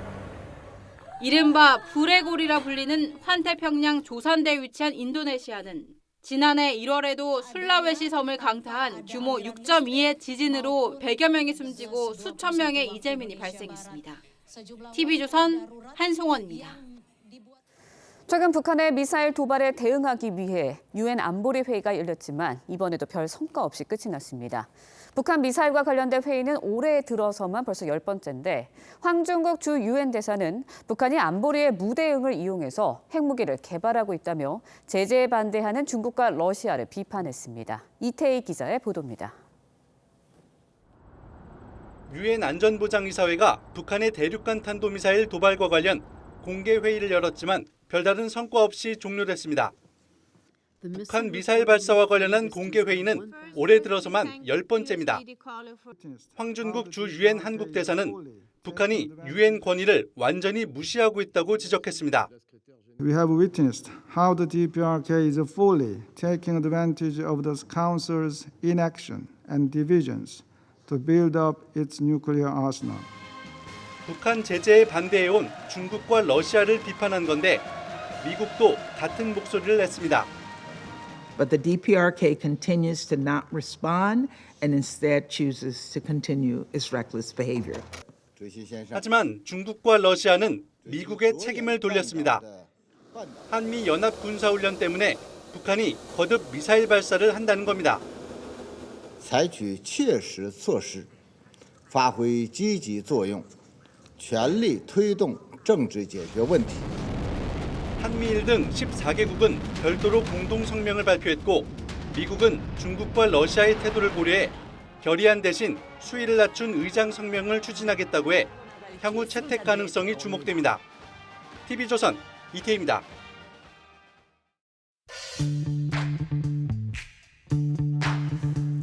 이른바 불의 골이라 불리는 환태평양 조산대에 위치한 인도네시아는 지난해 1월에도 술라웨시 섬을 강타한 규모 6.2의 지진으로 100여 명이 숨지고 수천 명의 이재민이 발생했습니다. TV조선 한송원입니다. 최근 북한의 미사일 도발에 대응하기 위해 유엔 안보리 회의가 열렸지만 이번에도 별 성과 없이 끝이 났습니다. 북한 미사일과 관련된 회의는 올해 들어서만 벌써 10번째인데 황준국 주 유엔 대사는 북한이 안보리의 무대응을 이용해서 핵무기를 개발하고 있다며 제재에 반대하는 중국과 러시아를 비판했습니다. 이태희 기자의 보도입니다. 유엔 안전보장이사회가 북한의 대륙간 탄도미사일 도발과 관련 공개 회의를 열었지만 별다른 성과 없이 종료됐습니다. 북한 미사일 발사와 관련한 공개 회의는 올해 들어서만 10번째입니다. 황준국 주 유엔 한국 대사는 북한이 유엔 권위를 완전히 무시하고 있다고 지적했습니다. We have witnessed how the DPRK is fully taking advantage of the Council's inaction and divisions to build up its nuclear arsenal. 북한 제재에 반대해온 중국과 러시아를 비판한 건데 미국도 같은 목소리를 냈습니다. But the DPRK continues to not respond and instead chooses to continue its reckless behavior. 하지만 중국과 러시아는 미국의 책임을 돌렸습니다. 한미 연합 군사훈련 때문에 북한이 거듭 미사일 발사를 한다는 겁니다. 采取切实措施，发挥积极作用，全力推动政治解决问题。 한미일 등 14개국은 별도로 공동 성명을 발표했고 미국은 중국과 러시아의 태도를 고려해 결의안 대신 수위를 낮춘 의장 성명을 추진하겠다고 해 향후 채택 가능성이 주목됩니다. TV조선 이태희입니다.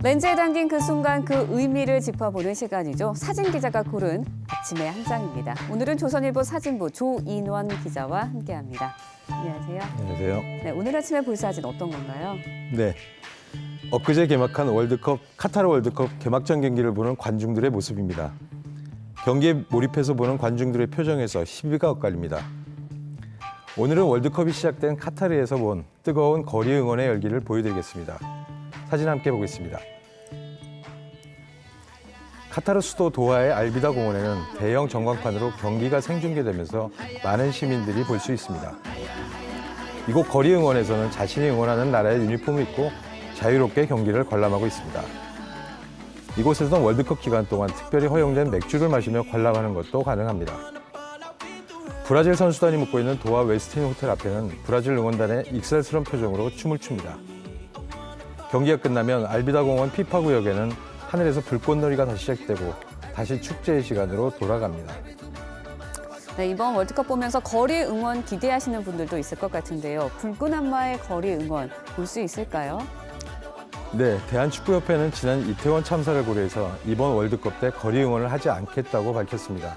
렌즈에 담긴 그 순간 그 의미를 짚어보는 시간이죠. 사진 기자가 고른 아침의 한 장입니다. 오늘은 조선일보 사진부 조인원 기자와 함께합니다. 안녕하세요. 안녕하세요. 네, 오늘 아침에 볼 사진 어떤 건가요? 네, 엊그제 개막한 카타르 월드컵 개막전 경기를 보는 관중들의 모습입니다. 경기에 몰입해서 보는 관중들의 표정에서 시비가 엇갈립니다. 오늘은 월드컵이 시작된 카타르에서 본 뜨거운 거리 응원의 열기를 보여드리겠습니다. 사진 함께 보겠습니다. 카타르 수도 도하의 알비다 공원에는 대형 전광판으로 경기가 생중계되면서 많은 시민들이 볼 수 있습니다. 이곳 거리 응원에서는 자신이 응원하는 나라의 유니폼을 입고 자유롭게 경기를 관람하고 있습니다. 이곳에서는 월드컵 기간 동안 특별히 허용된 맥주를 마시며 관람하는 것도 가능합니다. 브라질 선수단이 묵고 있는 도하 웨스틴 호텔 앞에는 브라질 응원단의 익살스러운 표정으로 춤을 춥니다. 경기가 끝나면 알비다 공원 피파 구역에는 하늘에서 불꽃놀이가 다시 시작되고 다시 축제의 시간으로 돌아갑니다. 네, 이번 월드컵 보면서 거리 응원 기대하시는 분들도 있을 것 같은데요. 붉은 한마의 거리 응원 볼 수 있을까요? 네, 대한축구협회는 지난 이태원 참사를 고려해서 이번 월드컵 때 거리 응원을 하지 않겠다고 밝혔습니다.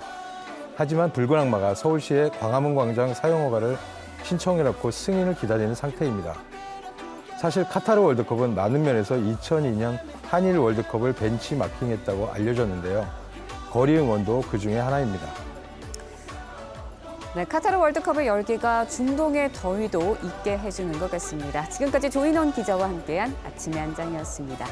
하지만 붉은 악마가 서울시의 광화문 광장 사용 허가를 신청해놓고 승인을 기다리는 상태입니다. 사실 카타르 월드컵은 많은 면에서 2002년 한일 월드컵을 벤치마킹했다고 알려졌는데요. 거리 응원도 그 중에 하나입니다. 네, 카타르 월드컵의 열기가 중동의 더위도 잊게 해주는 것 같습니다. 지금까지 조인원 기자와 함께한 아침의 한 장이었습니다.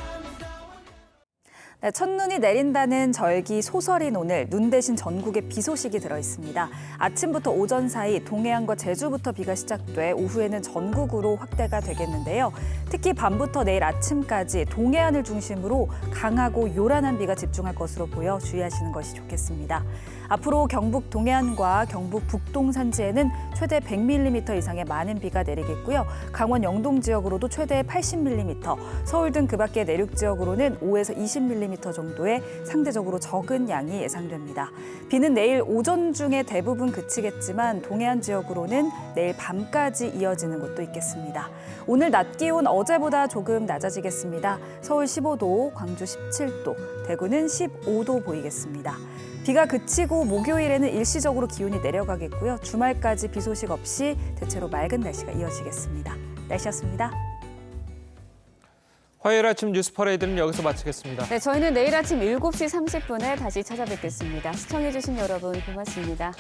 네, 첫눈이 내린다는 절기 소설인 오늘 눈 대신 전국에 비 소식이 들어있습니다. 아침부터 오전 사이 동해안과 제주부터 비가 시작돼 오후에는 전국으로 확대가 되겠는데요. 특히 밤부터 내일 아침까지 동해안을 중심으로 강하고 요란한 비가 집중할 것으로 보여 주의하시는 것이 좋겠습니다. 앞으로 경북 동해안과 경북 북동 산지에는 최대 100mm 이상의 많은 비가 내리겠고요. 강원 영동 지역으로도 최대 80mm, 서울 등 그 밖의 내륙 지역으로는 5에서 20mm 정도의 상대적으로 적은 양이 예상됩니다. 비는 내일 오전 중에 대부분 그치겠지만 동해안 지역으로는 내일 밤까지 이어지는 곳도 있겠습니다. 오늘 낮 기온 어제보다 조금 낮아지겠습니다. 서울 15도, 광주 17도, 대구는 15도 보이겠습니다. 비가 그치고 목요일에는 일시적으로 기온이 내려가겠고요. 주말까지 비 소식 없이 대체로 맑은 날씨가 이어지겠습니다. 날씨였습니다. 화요일 아침 뉴스 퍼레이드는 여기서 마치겠습니다. 네, 저희는 내일 아침 7시 30분에 다시 찾아뵙겠습니다. 시청해주신 여러분 고맙습니다.